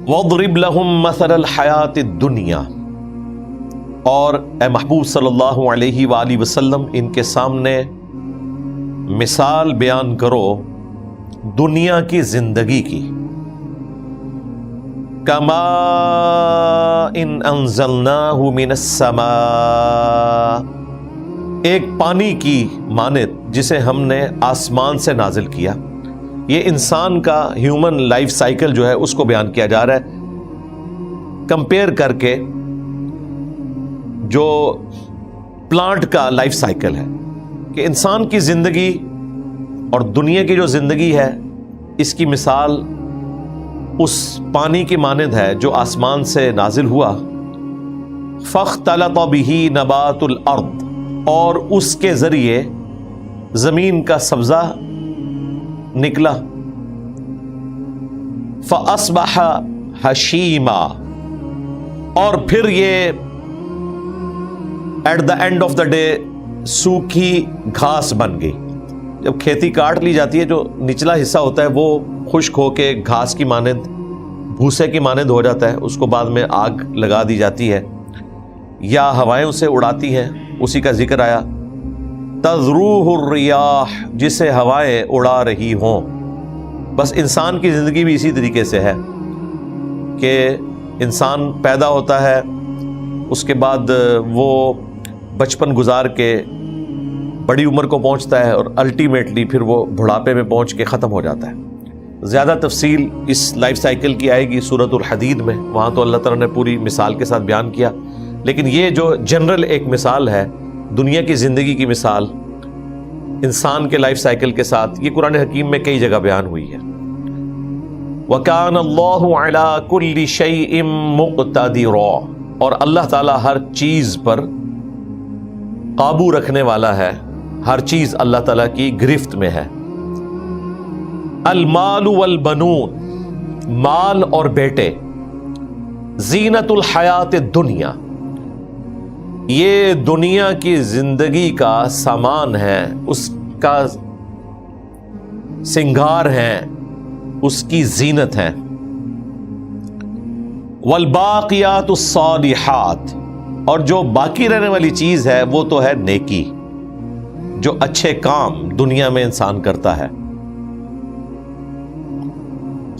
وَاضْرِبْ لَهُمْ مَثَلَ الْحَيَاةِ الدُّنْيَا، اور اے محبوب صلی اللہ علیہ وآلہ وسلم ان کے سامنے مثال بیان کرو دنیا کی زندگی کی. کَمَاءٍ أَنزَلْنَاهُ مِنَ السَّمَاءِ، ایک پانی کی مانند جسے ہم نے آسمان سے نازل کیا. یہ انسان کا ہیومن لائف سائیکل جو ہے اس کو بیان کیا جا رہا ہے کمپیئر کر کے جو پلانٹ کا لائف سائیکل ہے، کہ انسان کی زندگی اور دنیا کی جو زندگی ہے اس کی مثال اس پانی کی مانند ہے جو آسمان سے نازل ہوا. فاختلط به نبات الارض، اور اس کے ذریعے زمین کا سبزہ نکلا. فاصبح حشیما، اور پھر یہ at the end of the day سوکھی گھاس بن گئی. جب کھیتی کاٹ لی جاتی ہے جو نچلا حصہ ہوتا ہے وہ خشک ہو کے گھاس کی مانند بھوسے کی مانند ہو جاتا ہے، اس کو بعد میں آگ لگا دی جاتی ہے یا ہوائیں اسے اڑاتی ہیں. اسی کا ذکر آیا تذروہ الریاح، جسے ہوائیں اڑا رہی ہوں. بس انسان کی زندگی بھی اسی طریقے سے ہے کہ انسان پیدا ہوتا ہے، اس کے بعد وہ بچپن گزار کے بڑی عمر کو پہنچتا ہے اور الٹیمیٹلی پھر وہ بڑھاپے میں پہنچ کے ختم ہو جاتا ہے. زیادہ تفصیل اس لائف سائیکل کی آئے گی سورۃ الحدید میں، وہاں تو اللہ تعالیٰ نے پوری مثال کے ساتھ بیان کیا. لیکن یہ جو جنرل ایک مثال ہے دنیا کی زندگی کی مثال انسان کے لائف سائیکل کے ساتھ، یہ قرآن حکیم میں کئی جگہ بیان ہوئی ہے. وَكَانَ اللَّهُ عَلَى كُلِّ شَيْءٍ مُقْتَدِرًا، اور اللہ تعالیٰ ہر چیز پر قابو رکھنے والا ہے، ہر چیز اللہ تعالیٰ کی گرفت میں ہے. المال والبنون، مال اور بیٹے، زینت الحیات الدنیا، یہ دنیا کی زندگی کا سامان ہے، اس کا سنگار ہے، اس کی زینت ہے. والباقیات الصالحات، اور جو باقی رہنے والی چیز ہے وہ تو ہے نیکی، جو اچھے کام دنیا میں انسان کرتا ہے.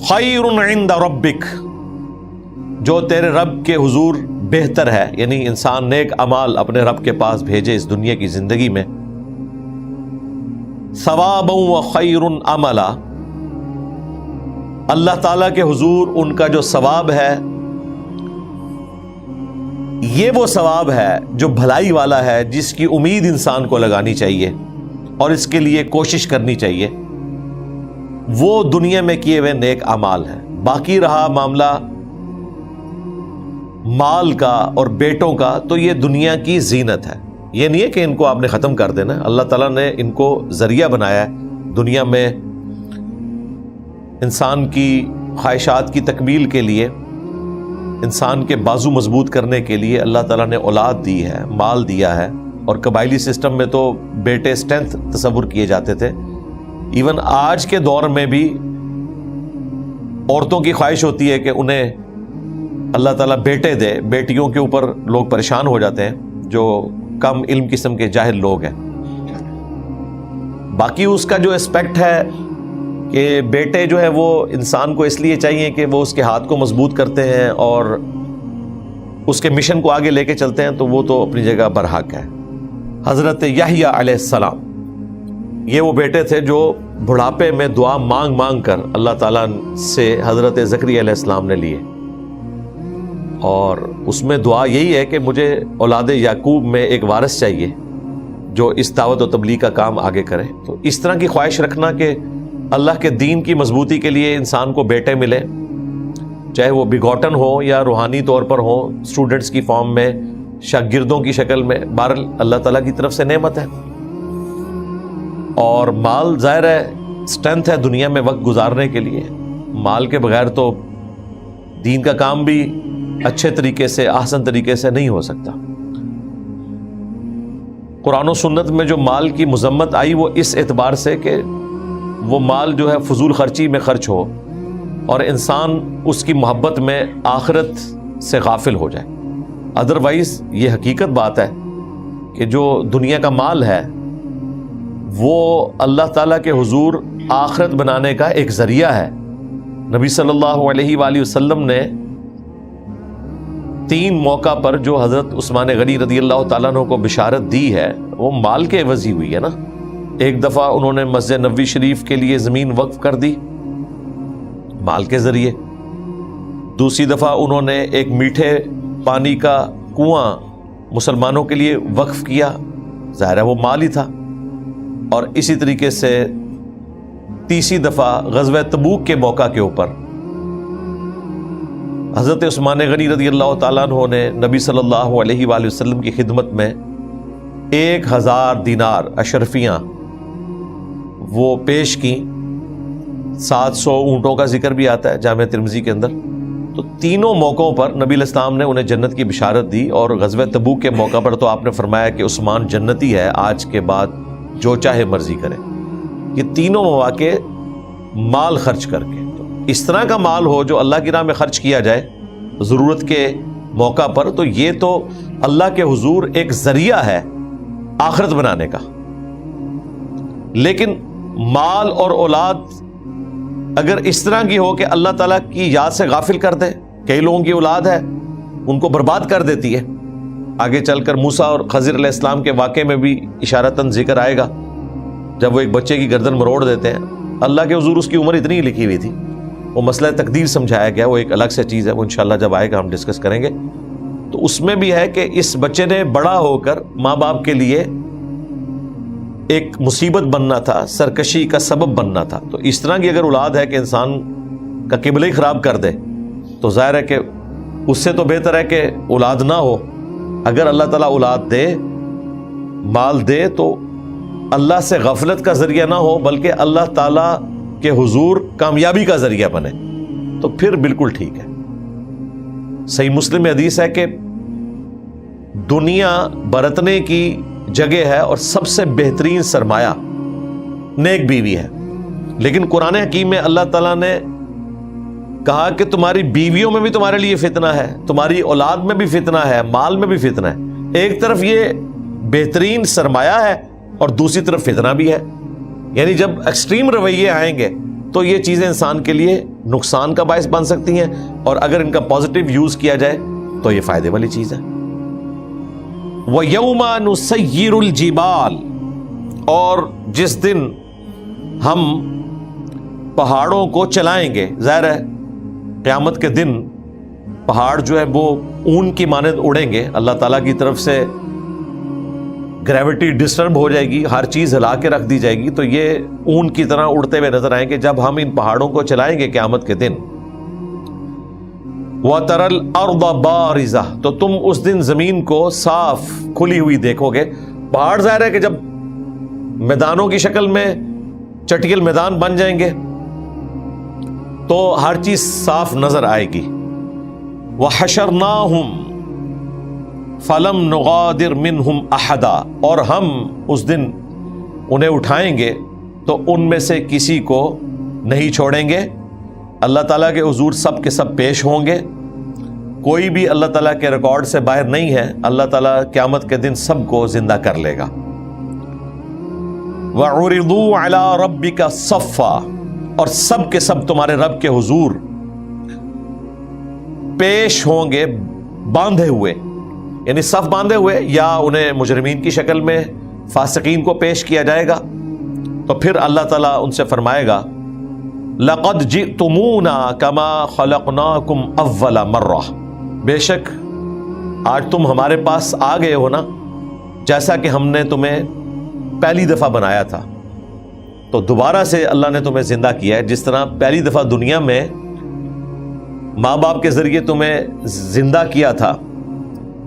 خیر عند ربک، جو تیرے رب کے حضور بہتر ہے، یعنی انسان نیک اعمال اپنے رب کے پاس بھیجے اس دنیا کی زندگی میں. ثوابا وخیر عملا، اللہ تعالیٰ کے حضور ان کا جو ثواب ہے یہ وہ ثواب ہے جو بھلائی والا ہے، جس کی امید انسان کو لگانی چاہیے اور اس کے لیے کوشش کرنی چاہیے. وہ دنیا میں کیے ہوئے نیک اعمال ہیں. باقی رہا معاملہ مال کا اور بیٹوں کا، تو یہ دنیا کی زینت ہے. یہ نہیں ہے کہ ان کو آپ نے ختم کر دینا. اللہ تعالیٰ نے ان کو ذریعہ بنایا ہے دنیا میں انسان کی خواہشات کی تکمیل کے لیے، انسان کے بازو مضبوط کرنے کے لیے اللہ تعالیٰ نے اولاد دی ہے، مال دیا ہے. اور قبائلی سسٹم میں تو بیٹے اسٹرینتھ تصور کیے جاتے تھے. ایون آج کے دور میں بھی عورتوں کی خواہش ہوتی ہے کہ انہیں اللہ تعالیٰ بیٹے دے. بیٹیوں کے اوپر لوگ پریشان ہو جاتے ہیں جو کم علم قسم کے جاہل لوگ ہیں. باقی اس کا جو اسپیکٹ ہے کہ بیٹے جو ہے وہ انسان کو اس لیے چاہیے کہ وہ اس کے ہاتھ کو مضبوط کرتے ہیں اور اس کے مشن کو آگے لے کے چلتے ہیں، تو وہ تو اپنی جگہ برحق ہے. حضرت یحییٰ علیہ السلام یہ وہ بیٹے تھے جو بڑھاپے میں دعا مانگ مانگ کر اللہ تعالیٰ سے حضرت زکریا علیہ السلام نے لیے، اور اس میں دعا یہی ہے کہ مجھے اولاد یعقوب میں ایک وارث چاہیے جو اس دعوت و تبلیغ کا کام آگے کرے. تو اس طرح کی خواہش رکھنا کہ اللہ کے دین کی مضبوطی کے لیے انسان کو بیٹے ملے، چاہے وہ بگوٹن ہو یا روحانی طور پر ہو، اسٹوڈنٹس کی فارم میں، شاگردوں کی شکل میں، بہرحال اللہ تعالیٰ کی طرف سے نعمت ہے. اور مال ظاہر ہے اسٹرینتھ ہے دنیا میں وقت گزارنے کے لیے. مال کے بغیر تو دین کا کام بھی اچھے طریقے سے، احسن طریقے سے نہیں ہو سکتا. قرآن و سنت میں جو مال کی مذمت آئی وہ اس اعتبار سے کہ وہ مال جو ہے فضول خرچی میں خرچ ہو، اور انسان اس کی محبت میں آخرت سے غافل ہو جائے. ادروائز یہ حقیقت بات ہے کہ جو دنیا کا مال ہے وہ اللہ تعالیٰ کے حضور آخرت بنانے کا ایک ذریعہ ہے. نبی صلی اللہ علیہ وآلہ وسلم نے 3 موقع پر جو حضرت عثمان غنی رضی اللہ تعالیٰ عنہ کو بشارت دی ہے وہ مال کے عوض ہی ہوئی ہے نا. ایک دفعہ انہوں نے مسجد نبوی شریف کے لیے زمین وقف کر دی مال کے ذریعے. دوسری دفعہ انہوں نے ایک میٹھے پانی کا کنواں مسلمانوں کے لیے وقف کیا، ظاہر ہے وہ مال ہی تھا. اور اسی طریقے سے تیسری دفعہ غزوہ تبوک کے موقع کے اوپر حضرت عثمان غنی رضی اللہ تعالیٰ عنہ نے نبی صلی اللہ علیہ وآلہ وسلم کی خدمت میں 1000 دینار اشرفیاں وہ پیش کی. 700 اونٹوں کا ذکر بھی آتا ہے جامع ترمذی کے اندر. تو تینوں موقعوں پر نبی علیہ السلام نے انہیں جنت کی بشارت دی. اور غزوہ تبوک کے موقع پر تو آپ نے فرمایا کہ عثمان جنتی ہے، آج کے بعد جو چاہے مرضی کرے. یہ تینوں مواقع مال خرچ کر کے، تو اس طرح کا مال ہو جو اللہ کی راہ میں خرچ کیا جائے ضرورت کے موقع پر، تو یہ تو اللہ کے حضور ایک ذریعہ ہے آخرت بنانے کا. لیکن مال اور اولاد اگر اس طرح کی ہو کہ اللہ تعالیٰ کی یاد سے غافل کر دے، کئی لوگوں کی اولاد ہے ان کو برباد کر دیتی ہے. آگے چل کر موسیٰ اور خضر علیہ السلام کے واقعے میں بھی اشارتاً ذکر آئے گا جب وہ ایک بچے کی گردن مروڑ دیتے ہیں. اللہ کے حضور اس کی عمر اتنی ہی لکھی ہوئی تھی، وہ مسئلہ تقدیر سمجھایا گیا، وہ ایک الگ سے چیز ہے، وہ انشاءاللہ جب آئے گا ہم ڈسکس کریں گے. تو اس میں بھی ہے کہ اس بچے نے بڑا ہو کر ماں باپ کے لیے ایک مصیبت بننا تھا، سرکشی کا سبب بننا تھا. تو اس طرح کی اگر اولاد ہے کہ انسان کا قبلہ ہی خراب کر دے تو ظاہر ہے کہ اس سے تو بہتر ہے کہ اولاد نہ ہو. اگر اللہ تعالیٰ اولاد دے، مال دے، تو اللہ سے غفلت کا ذریعہ نہ ہو بلکہ اللہ تعالیٰ کے حضور کامیابی کا ذریعہ بنے تو پھر بالکل ٹھیک ہے. صحیح مسلم میں حدیث ہے کہ دنیا برتنے کی جگہ ہے اور سب سے بہترین سرمایہ نیک بیوی ہے. لیکن قرآن حکیم میں اللہ تعالیٰ نے کہا کہ تمہاری بیویوں میں بھی تمہارے لیے فتنہ ہے، تمہاری اولاد میں بھی فتنہ ہے، مال میں بھی فتنہ ہے. ایک طرف یہ بہترین سرمایہ ہے اور دوسری طرف فتنہ بھی ہے. یعنی جب ایکسٹریم رویے آئیں گے تو یہ چیزیں انسان کے لیے نقصان کا باعث بن سکتی ہیں، اور اگر ان کا پازیٹیو یوز کیا جائے تو یہ فائدے والی چیز ہے. وَيَوْمَ نُسَيِّرُ الْجِبَالِ، اور جس دن ہم پہاڑوں کو چلائیں گے. ظاہر ہے قیامت کے دن پہاڑ جو ہے وہ اون کی مانند اڑیں گے. اللہ تعالیٰ کی طرف سے گریوٹی ڈسٹرب ہو جائے گی، ہر چیز ہلا کے رکھ دی جائے گی، تو یہ اون کی طرح اڑتے ہوئے نظر آئیں گے جب ہم ان پہاڑوں کو چلائیں گے قیامت کے دن. وَتَرَى الْأَرْضَ بَارِزَةً، تو تم اس دن زمین کو صاف کھلی ہوئی دیکھو گے. پہاڑ ظاہر ہے کہ جب میدانوں کی شکل میں چٹیل میدان بن جائیں گے تو ہر چیز صاف نظر آئے گی. وَحَشَرْنَاهُمْ فَلَمْ نُغَادِرْ مِنْهُمْ أَحَدًا، اور ہم اس دن انہیں اٹھائیں گے تو ان میں سے کسی کو نہیں چھوڑیں گے. اللہ تعالیٰ کے حضور سب کے سب پیش ہوں گے، کوئی بھی اللہ تعالیٰ کے ریکارڈ سے باہر نہیں ہے. اللہ تعالیٰ قیامت کے دن سب کو زندہ کر لے گا. وَعُرِضُوا عَلَىٰ رَبِّكَ صَفًّا، اور سب کے سب تمہارے رب کے حضور پیش ہوں گے باندھے ہوئے، یعنی صف باندھے ہوئے، یا انہیں مجرمین کی شکل میں فاسقین کو پیش کیا جائے گا. تو پھر اللہ تعالیٰ ان سے فرمائے گا لَقَدْ جِئْتُمُونَا كَمَا خَلَقْنَاكُمْ أَوَّلَ مَرَّةٍ، بے شک آج تم ہمارے پاس آ گئے ہو نا جیسا کہ ہم نے تمہیں پہلی دفعہ بنایا تھا. تو دوبارہ سے اللہ نے تمہیں زندہ کیا ہے. جس طرح پہلی دفعہ دنیا میں ماں باپ کے ذریعے تمہیں زندہ کیا تھا،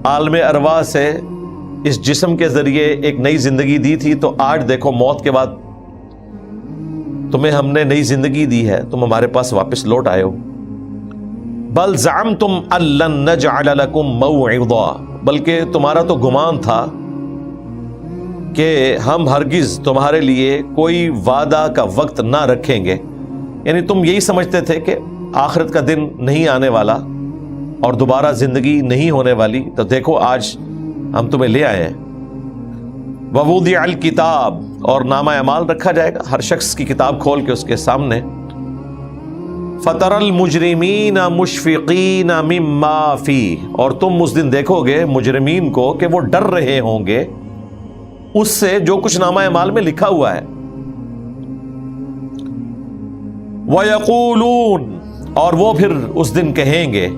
عالم ارواح سے اس جسم کے ذریعے ایک نئی زندگی دی تھی، تو آج دیکھو موت کے بعد تمہیں ہم نے نئی زندگی دی ہے، تم ہمارے پاس واپس لوٹ آئے ہو. بل زعمتم ان لن نجعل لكم موعظا، بلکہ تمہارا تو گمان تھا کہ ہم ہرگز تمہارے لیے کوئی وعدہ کا وقت نہ رکھیں گے. یعنی تم یہی سمجھتے تھے کہ آخرت کا دن نہیں آنے والا اور دوبارہ زندگی نہیں ہونے والی، تو دیکھو آج ہم تمہیں لے آئے ہیں۔ ووضع الکتاب، اور نامہ اعمال رکھا جائے گا، ہر شخص کی کتاب کھول کے اس کے سامنے۔ فتر المجرمین مشفقین مما فیہ، اور تم اس دن دیکھو گے مجرمین کو کہ وہ ڈر رہے ہوں گے اس سے جو کچھ نامہ اعمال میں لکھا ہوا ہے۔ وَيَقُولُونَ، اور وہ پھر اس دن کہیں گے،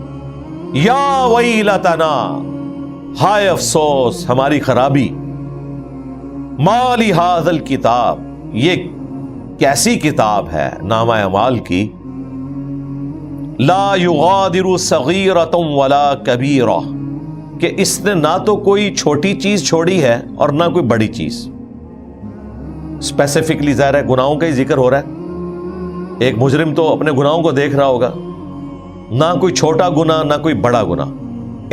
یا ویلتنا، ہائے افسوس ہماری خرابی، ما لہذا الکتاب، یہ کیسی کتاب ہے نامہ اعمال کی، لا یغادر صغیرۃ ولا کبیرہ، کہ اس نے نہ تو کوئی چھوٹی چیز چھوڑی ہے اور نہ کوئی بڑی چیز۔ اسپیسیفکلی ظاہر ہے گناہوں کا ہی ذکر ہو رہا ہے۔ ایک مجرم تو اپنے گناہوں کو دیکھ رہا ہوگا، نہ کوئی چھوٹا گناہ نہ کوئی بڑا گناہ،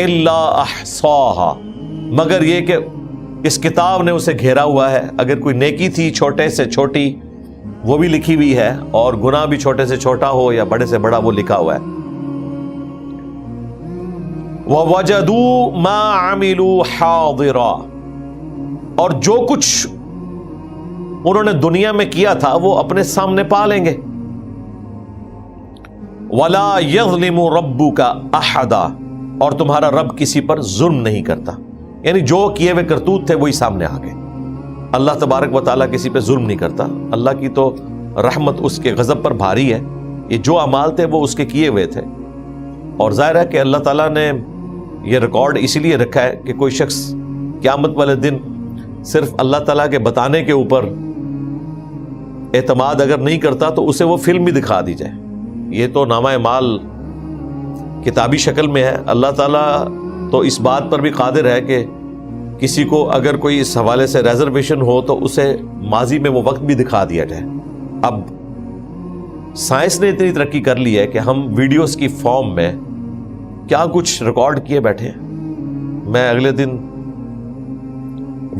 الا احصاھا، مگر یہ کہ اس کتاب نے اسے گھیرا ہوا ہے۔ اگر کوئی نیکی تھی چھوٹے سے چھوٹی وہ بھی لکھی ہوئی ہے، اور گناہ بھی چھوٹے سے چھوٹا ہو یا بڑے سے بڑا وہ لکھا ہوا ہے۔ وَوَجَدُوا مَا عَمِلُوا حَاضِرًا، اور جو کچھ انہوں نے دنیا میں کیا تھا وہ اپنے سامنے پا لیں گے۔ وَلَا يَظْلِمُ رَبُّكَ أَحَدًا، اور تمہارا رب کسی پر ظلم نہیں کرتا، یعنی جو کیے ہوئے کرتوت تھے وہی سامنے آ گئے۔ اللہ تبارک و تعالیٰ کسی پہ ظلم نہیں کرتا، اللہ کی تو رحمت اس کے غضب پر بھاری ہے۔ یہ جو اعمال تھے وہ اس کے کیے ہوئے تھے، اور ظاہر ہے کہ اللہ تعالیٰ نے یہ ریکارڈ اسی لیے رکھا ہے کہ کوئی شخص قیامت والے دن صرف اللہ تعالیٰ کے بتانے کے اوپر اعتماد اگر نہیں کرتا تو اسے وہ فلم بھی دکھا دی جائے۔ یہ تو نامہ اعمال کتابی شکل میں ہے۔ اللہ تعالیٰ تو اس بات پر بھی قادر ہے کہ کسی کو اگر کوئی اس حوالے سے ریزرویشن ہو تو اسے ماضی میں وہ وقت بھی دکھا دیا جائے۔ اب سائنس نے اتنی ترقی کر لی ہے کہ ہم ویڈیوز کی فارم میں کیا کچھ ریکارڈ کیے بیٹھے ہیں۔ میں اگلے دن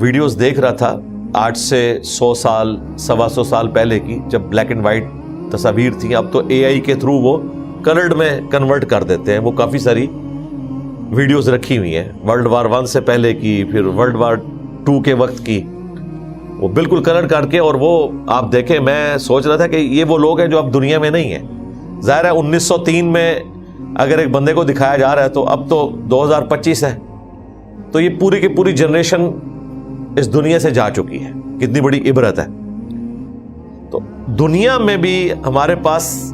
ویڈیوز دیکھ رہا تھا آج سے 100 سال 125 سال پہلے کی، جب بلیک اینڈ وائٹ تصاویر تھیں۔ اب تو اے آئی کے تھرو وہ کلرڈ میں کنورٹ کر دیتے ہیں۔ وہ کافی ساری ویڈیوز رکھی ہوئی ہیں ورلڈ وار 1 سے پہلے کی، پھر ورلڈ وار 2 کے وقت کی، وہ بالکل کلر کر کے، اور وہ آپ دیکھیں، میں سوچ رہا تھا کہ یہ وہ لوگ ہیں جو اب دنیا میں نہیں ہیں۔ ظاہر ہے 1903 میں اگر ایک بندے کو دکھایا جا رہا ہے تو اب تو 2025 ہے، تو یہ پوری کی پوری جنریشن اس دنیا سے جا چکی ہے۔ کتنی بڑی عبرت ہے۔ تو دنیا میں بھی ہمارے پاس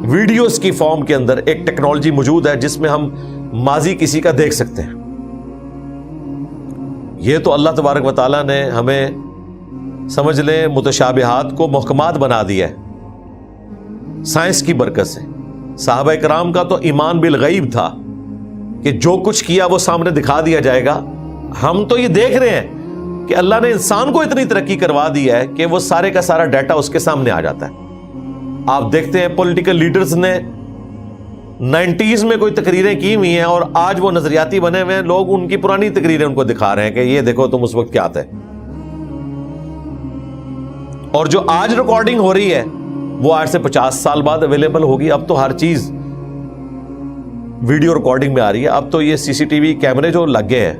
ویڈیوز کی فارم کے اندر ایک ٹیکنالوجی موجود ہے جس میں ہم ماضی کسی کا دیکھ سکتے ہیں۔ یہ تو اللہ تبارک و تعالیٰ نے ہمیں سمجھ لیں متشابہات کو محکمات بنا دیا ہے سائنس کی برکت سے۔ صحابہ کرام کا تو ایمان بالغیب تھا کہ جو کچھ کیا وہ سامنے دکھا دیا جائے گا۔ ہم تو یہ دیکھ رہے ہیں کہ اللہ نے انسان کو اتنی ترقی کروا دی ہے کہ وہ سارے کا سارا ڈیٹا اس کے سامنے آ جاتا ہے۔ آپ دیکھتے ہیں پولیٹیکل لیڈرز نے 90s میں کوئی تقریریں کی ہوئی ہیں اور آج وہ نظریاتی بنے ہوئے ہیں، لوگ ان کی پرانی تقریریں ان کو دکھا رہے ہیں کہ یہ دیکھو تم اس وقت کیا تھے۔ اور جو آج ریکارڈنگ ہو رہی ہے وہ آج سے 50 سال بعد اویلیبل ہوگی۔ اب تو ہر چیز ویڈیو ریکارڈنگ میں آ رہی ہے۔ اب تو یہ سی سی ٹی وی کیمرے جو لگ گئے ہیں،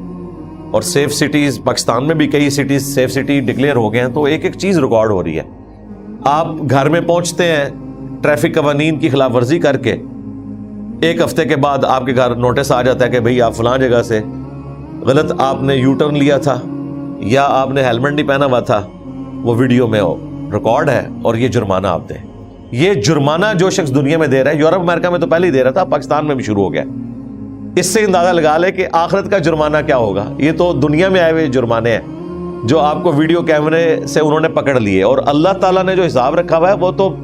اور سیف سٹیز، پاکستان میں بھی کئی سٹیز سیف سٹی ڈکلیئر ہو گئے ہیں، تو ایک ایک چیز ریکارڈ ہو رہی ہے۔ آپ گھر میں پہنچتے ہیں ٹریفک قوانین کی خلاف ورزی کر کے، ایک ہفتے کے بعد آپ کے گھر نوٹس آ جاتا ہے کہ بھئی آپ فلاں جگہ سے غلط آپ نے یو ٹرن لیا تھا یا آپ نے ہیلمٹ نہیں پہنا ہوا تھا، وہ ویڈیو میں ریکارڈ ہے اور یہ جرمانہ آپ دیں۔ یہ جرمانہ جو شخص دنیا میں دے رہا ہے، یورپ امریکہ میں تو پہلے ہی دے رہا تھا، پاکستان میں بھی شروع ہو گیا۔ اس سے اندازہ لگا لے کہ آخرت کا جرمانہ کیا ہوگا۔ یہ تو دنیا میں آئے ہوئے جرمانے ہیں جو آپ کو ویڈیو کیمرے سے انہوں نے پکڑ لیے، اور اللہ تعالیٰ نے جو حساب رکھا ہوا ہے وہ تو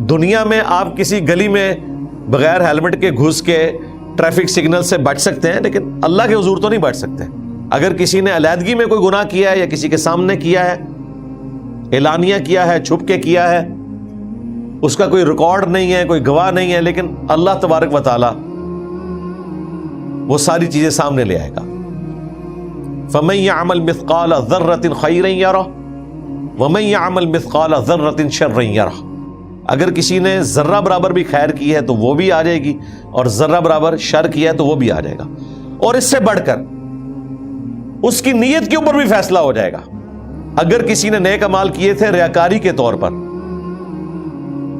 دنیا میں آپ کسی گلی میں بغیر ہیلمٹ کے گھس کے ٹریفک سگنل سے بچ سکتے ہیں، لیکن اللہ کے حضور تو نہیں بچ سکتے۔ اگر کسی نے علیحدگی میں کوئی گناہ کیا ہے یا کسی کے سامنے کیا ہے، اعلانیہ کیا ہے، چھپ کے کیا ہے، اس کا کوئی ریکارڈ نہیں ہے، کوئی گواہ نہیں ہے، لیکن اللہ تبارک و تعالی وہ ساری چیزیں سامنے لے آئے گا۔ فَمَن يَعْمَلْ مِثْقَالَ ذَرَّةٍ خَيْرًا يَرَهُ وَمَن يَعْمَلْ مِثْقَالَ ذَرَّةٍ شَرًّا يَرَهُ۔ اگر کسی نے ذرہ برابر بھی خیر کی ہے تو وہ بھی آ جائے گی، اور ذرہ برابر شر کیا ہے تو وہ بھی آ جائے گا، اور اس سے بڑھ کر اس کی نیت کے اوپر بھی فیصلہ ہو جائے گا۔ اگر کسی نے نیک اعمال کیے تھے ریاکاری کے طور پر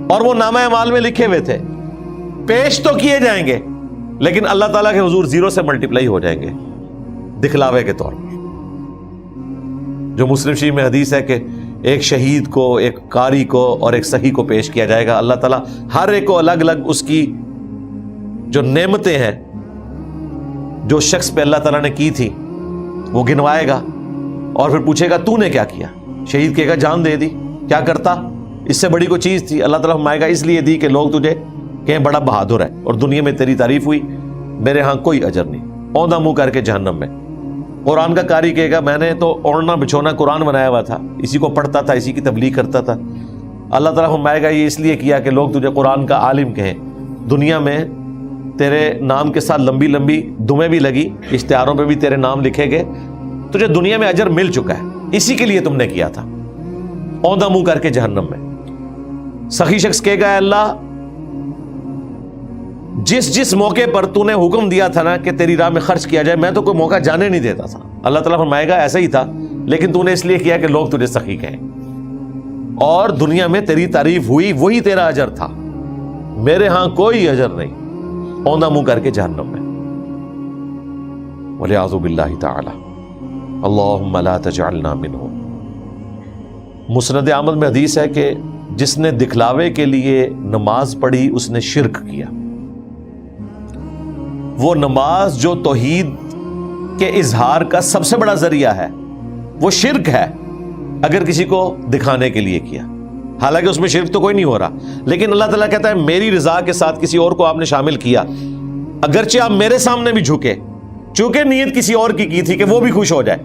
اور وہ نامہ اعمال میں لکھے ہوئے تھے، پیش تو کیے جائیں گے لیکن اللہ تعالیٰ کے حضور 0 سے ملٹیپلائی ہو جائیں گے دکھلاوے کے طور پر۔ جو مسلم شریف میں حدیث ہے کہ ایک شہید کو، ایک قاری کو اور ایک صحیح کو پیش کیا جائے گا، اللہ تعالیٰ ہر ایک کو الگ الگ اس کی جو نعمتیں ہیں جو شخص پہ اللہ تعالیٰ نے کی تھی وہ گنوائے گا، اور پھر پوچھے گا تو نے کیا کیا؟ شہید کہے گا جان دے دی، کیا کرتا، اس سے بڑی کوئی چیز تھی؟ اللہ تعالیٰ فرمائے گا اس لیے دی کہ لوگ تجھے کہیں بڑا بہادر ہے، اور دنیا میں تیری تعریف ہوئی، میرے ہاں کوئی اجر نہیں، اوندھا منہ کر کے جہنم میں۔ قرآن کا قاری کہے گا میں نے تو اوڑھنا بچھونا قرآن بنایا ہوا تھا، اسی کو پڑھتا تھا، اسی کی تبلیغ کرتا تھا۔ اللہ تعالیٰ فرمائے گا یہ اس لیے کیا کہ لوگ تجھے قرآن کا عالم کہیں، دنیا میں تیرے نام کے ساتھ لمبی لمبی دمیں بھی لگی، اشتہاروں پہ بھی تیرے نام لکھے گئے، تجھے دنیا میں اجر مل چکا ہے، اسی کے لیے تم نے کیا تھا، اوندھا منہ کر کے جہنم میں۔ سخی شخص کہے گا اے اللہ جس موقع پر تو نے حکم دیا تھا نا کہ تیری راہ میں خرچ کیا جائے، میں تو کوئی موقع جانے نہیں دیتا تھا۔ اللہ تعالیٰ فرمائے گا ایسا ہی تھا، لیکن تو نے اس لیے کیا کہ لوگ تجھے سخی کہیں، اور دنیا میں تیری تعریف ہوئی، وہی تیرا اجر تھا، میرے ہاں کوئی اجر نہیں، اوندھا منہ کر کے جہنم میں۔ وَلِعَاذُ بِاللَّهِ تَعَالَى اللہم لا تجعلنا منہم۔ مسند احمد میں حدیث ہے کہ جس نے دکھلاوے کے لیے نماز پڑھی اس نے شرک کیا۔ وہ نماز جو توحید کے اظہار کا سب سے بڑا ذریعہ ہے وہ شرک ہے اگر کسی کو دکھانے کے لیے کیا، حالانکہ اس میں شرک تو کوئی نہیں ہو رہا، لیکن اللہ تعالیٰ کہتا ہے میری رضا کے ساتھ کسی اور کو آپ نے شامل کیا، اگرچہ آپ میرے سامنے بھی جھکے، چونکہ نیت کسی اور کی تھی کہ وہ بھی خوش ہو جائے،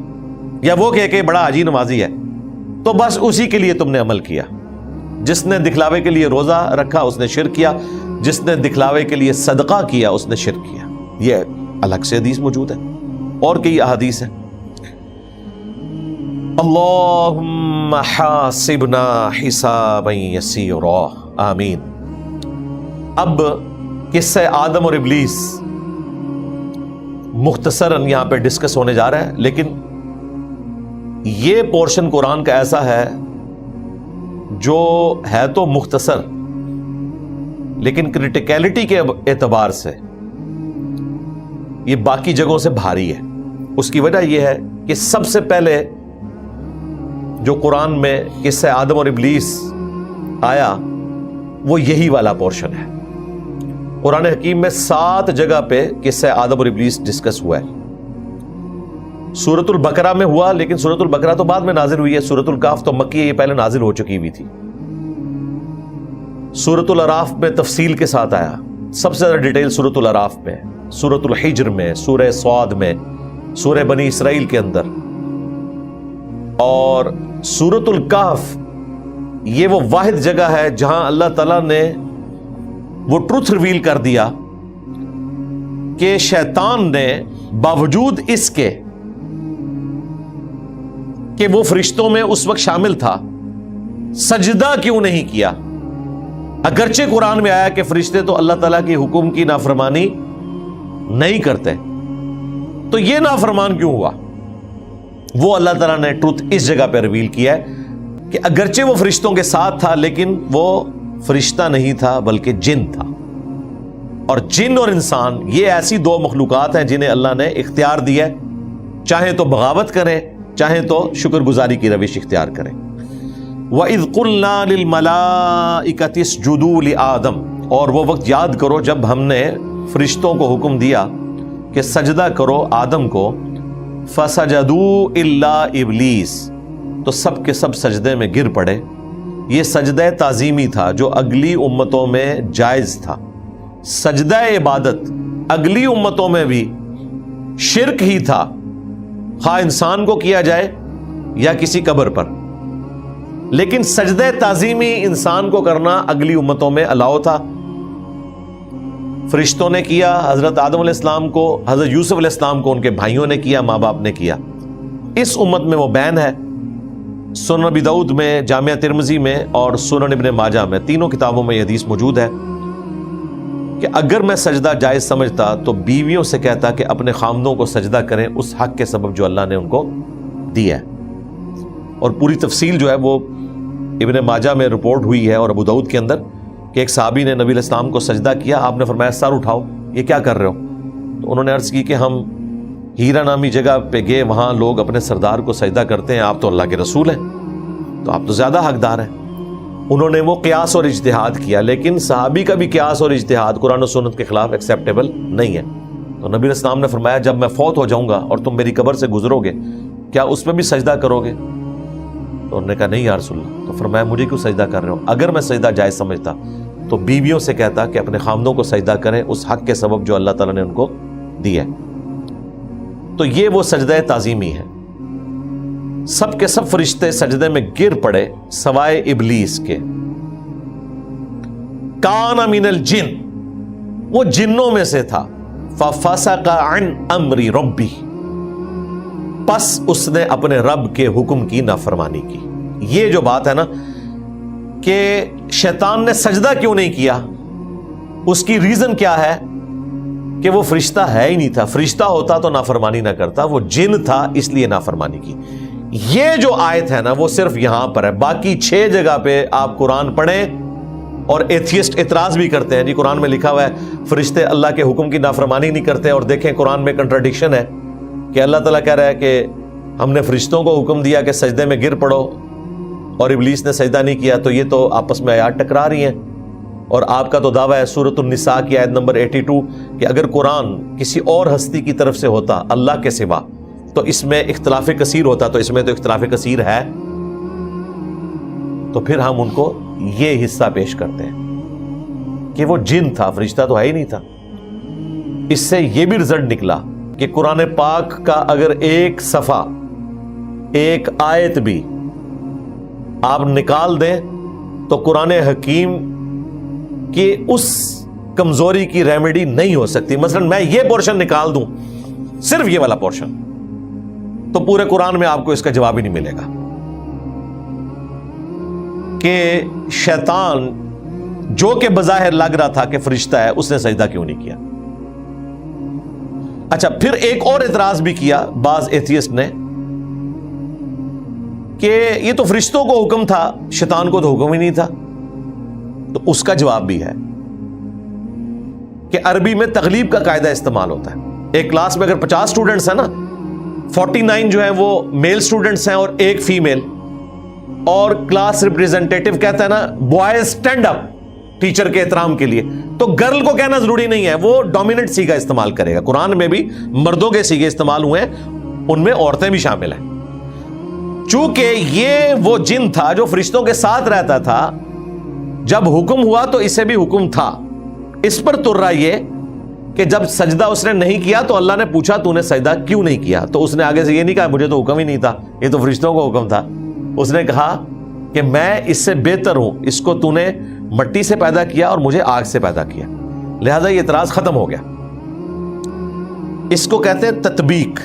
یا وہ کہے کہ بڑا حاجی نمازی ہے، تو بس اسی کے لیے تم نے عمل کیا۔ جس نے دکھلاوے کے لیے روزہ رکھا اس نے شرک کیا، جس نے دکھلاوے کے لیے صدقہ کیا اس نے شرک کیا۔ یہ الگ سے حدیث موجود ہے، اور کئی احادیث ہیں۔ اللہم حاسبنا حسابا یسیرا، آمین۔ اب قصہ آدم اور ابلیس مختصراً یہاں پہ ڈسکس ہونے جا رہا ہے، لیکن یہ پورشن قرآن کا ایسا ہے جو ہے تو مختصر لیکن کرٹیکلٹی کے اعتبار سے یہ باقی جگہوں سے بھاری ہے۔ اس کی وجہ یہ ہے کہ سب سے پہلے جو قرآن میں قصہ آدم اور ابلیس آیا وہ یہی والا پورشن ہے۔ قرآن حکیم میں 7 جگہ پہ قصہ آدم اور ابلیس ڈسکس ہوا ہے۔ سورۃ البقرہ میں ہوا، لیکن سورۃ البقرہ تو بعد میں نازل ہوئی ہے، سورۃ الکہف تو مکی ہے، یہ پہلے نازل ہو چکی ہوئی تھی۔ سورۃ الاعراف میں تفصیل کے ساتھ آیا، سب سے زیادہ ڈیٹیل سورۃ الاعراف میں، سورۃ الحجر میں، سورہ صاد میں، سورہ بنی اسرائیل کے اندر، اور سورۃ الکہف یہ وہ واحد جگہ ہے جہاں اللہ تعالیٰ نے وہ ٹروتھ ریویل کر دیا کہ شیطان نے باوجود اس کے کہ وہ فرشتوں میں اس وقت شامل تھا سجدہ کیوں نہیں کیا، اگرچہ قرآن میں آیا کہ فرشتے تو اللہ تعالیٰ کی حکم کی نافرمانی نہیں کرتے، تو یہ نافرمان کیوں ہوا؟ وہ اللہ تعالیٰ نے ٹروتھ اس جگہ پہ ریویل کیا ہے کہ اگرچہ وہ فرشتوں کے ساتھ تھا لیکن وہ فرشتہ نہیں تھا بلکہ جن تھا، اور جن اور انسان یہ ایسی 2 مخلوقات ہیں جنہیں اللہ نے اختیار دیا ہے، چاہے تو بغاوت کریں چاہے تو شکر گزاری کی روش اختیار کریں۔ وَإِذْ قُلْنَا لِلْمَلَائِكَةِ اسْجُدُوا لِآدَمَ، اور وہ وقت یاد کرو جب ہم نے فرشتوں کو حکم دیا کہ سجدہ کرو آدم کو، فَسَجَدُوا إِلَّا إِبْلِيسَ، تو سب کے سب سجدے میں گر پڑے۔ یہ سجدہ تعظیمی تھا جو اگلی امتوں میں جائز تھا۔ سجدہ عبادت اگلی امتوں میں بھی شرک ہی تھا، خواہ انسان کو کیا جائے یا کسی قبر پر، لیکن سجدہ تعظیمی انسان کو کرنا اگلی امتوں میں الاؤ تھا۔ فرشتوں نے کیا، حضرت آدم علیہ السلام کو، حضرت یوسف علیہ السلام کو ان کے بھائیوں نے کیا، ماں باپ نے کیا۔ اس امت میں وہ بین ہے سنن ابی داؤد میں، جامعہ ترمذی میں اور سنن ابن ماجہ میں، تینوں کتابوں میں یہ حدیث موجود ہے کہ اگر میں سجدہ جائز سمجھتا تو بیویوں سے کہتا کہ اپنے خامدوں کو سجدہ کریں اس حق کے سبب جو اللہ نے ان کو دیا ہے. اور پوری تفصیل جو ہے وہ ابن ماجہ میں رپورٹ ہوئی ہے اور ابو داؤد کے اندر کہ ایک صحابی نے نبی علیہ السلام کو سجدہ کیا، آپ نے فرمایا سر اٹھاؤ، یہ کیا کر رہے ہو؟ تو انہوں نے عرض کی کہ ہم ہیرا نامی جگہ پہ گئے، وہاں لوگ اپنے سردار کو سجدہ کرتے ہیں، آپ تو اللہ کے رسول ہیں تو آپ تو زیادہ حقدار ہیں. انہوں نے وہ قیاس اور اجتہاد کیا، لیکن صحابی کا بھی قیاس اور اجتہاد قرآن و سنت کے خلاف ایکسیپٹیبل نہیں ہے. تو نبی علیہ السلام نے فرمایا جب میں فوت ہو جاؤں گا اور تم میری قبر سے گزرو گے کیا اس میں بھی سجدہ کرو گے؟ تو انہوں نے کہا نہیں یا رسول اللہ. تو فرمایا مجھے کیوں سجدہ کر رہے ہو؟ اگر میں سجدہ جائز سمجھتا تو بیویوں سے کہتا کہ اپنے خامدوں کو سجدہ کریں اس حق کے سبب جو اللہ تعالیٰ نے ان کو دیا ہے. تو یہ وہ سجدہ تعظیمی ہے. سب کے سب فرشتے سجدے میں گر پڑے سوائے ابلیس کے. کان من الجن، وہ جنوں میں سے تھا. ففسق عن امر ربی، پس اس نے اپنے رب کے حکم کی نافرمانی کی. یہ جو بات ہے نا کہ شیطان نے سجدہ کیوں نہیں کیا، اس کی ریزن کیا ہے کہ وہ فرشتہ ہے ہی نہیں تھا. فرشتہ ہوتا تو نافرمانی نہ کرتا، وہ جن تھا اس لیے نافرمانی کی. یہ جو آیت ہے نا وہ صرف یہاں پر ہے. باقی 6 جگہ پہ آپ قرآن پڑھیں اور ایتھیسٹ اعتراض بھی کرتے ہیں جی قرآن میں لکھا ہوا ہے فرشتے اللہ کے حکم کی نافرمانی نہیں کرتے، اور دیکھیں قرآن میں کنٹراڈکشن ہے کہ اللہ تعالیٰ کہہ رہا ہے کہ ہم نے فرشتوں کو حکم دیا کہ سجدے میں گر پڑو اور ابلیس نے سجدہ نہیں کیا. تو یہ تو آپس میں آیات ٹکرا رہی ہیں. اور آپ کا تو دعویٰ ہے سورۃ النساء کی آیت نمبر 82 کہ اگر قرآن کسی اور ہستی کی طرف سے ہوتا اللہ کے سوا تو اس میں اختلاف کثیر ہوتا، تو اس میں تو اختلاف کثیر ہے. تو پھر ہم ان کو یہ حصہ پیش کرتے ہیں کہ وہ جن تھا، فرشتہ تو ہے ہی نہیں تھا. اس سے یہ بھی رزلٹ نکلا کہ قرآن پاک کا اگر ایک صفحہ، ایک آیت بھی آپ نکال دیں تو قرآن حکیم کی اس کمزوری کی ریمیڈی نہیں ہو سکتی. مثلا میں یہ پورشن نکال دوں، صرف یہ والا پورشن، تو پورے قرآن میں آپ کو اس کا جواب ہی نہیں ملے گا کہ شیطان جو کہ بظاہر لگ رہا تھا کہ فرشتہ ہے اس نے سجدہ کیوں نہیں کیا. اچھا، پھر ایک اور اعتراض بھی کیا بعض ایتھیسٹ نے کہ یہ تو فرشتوں کو حکم تھا، شیطان کو تو حکم ہی نہیں تھا. تو اس کا جواب بھی ہے کہ عربی میں تغلیب کا قاعدہ استعمال ہوتا ہے. ایک کلاس میں اگر 50 اسٹوڈنٹس ہیں نا، 49 جو ہیں وہ میل اسٹوڈنٹس ہیں اور ایک فیمیل، اور کلاس ریپریزنٹیٹیو کہتا ہے نا بوائز اسٹینڈ اپ ٹیچر کے احترام کے لیے، تو گرل کو کہنا ضروری نہیں ہے، وہ ڈومیننٹ سیگا استعمال کرے گا. قرآن میں بھی مردوں کے سیگے استعمال ہوئے ہیں، ان میں عورتیں بھی شامل ہیں. چونکہ یہ وہ جن تھا جو فرشتوں کے ساتھ رہتا تھا، جب حکم ہوا تو اسے بھی حکم تھا. اس پر تر رہا یہ کہ جب سجدہ اس نے نہیں کیا تو اللہ نے پوچھا تو نے سجدہ کیوں نہیں کیا؟ تو اس نے آگے سے یہ نہیں کہا مجھے تو حکم ہی نہیں تھا، یہ تو فرشتوں کو حکم تھا. اس نے کہا کہ میں اس سے بہتر ہوں، اس کو تو نے مٹی سے پیدا کیا اور مجھے آگ سے پیدا کیا. لہذا یہ اعتراض ختم ہو گیا. اس کو کہتے ہیں تطبیق،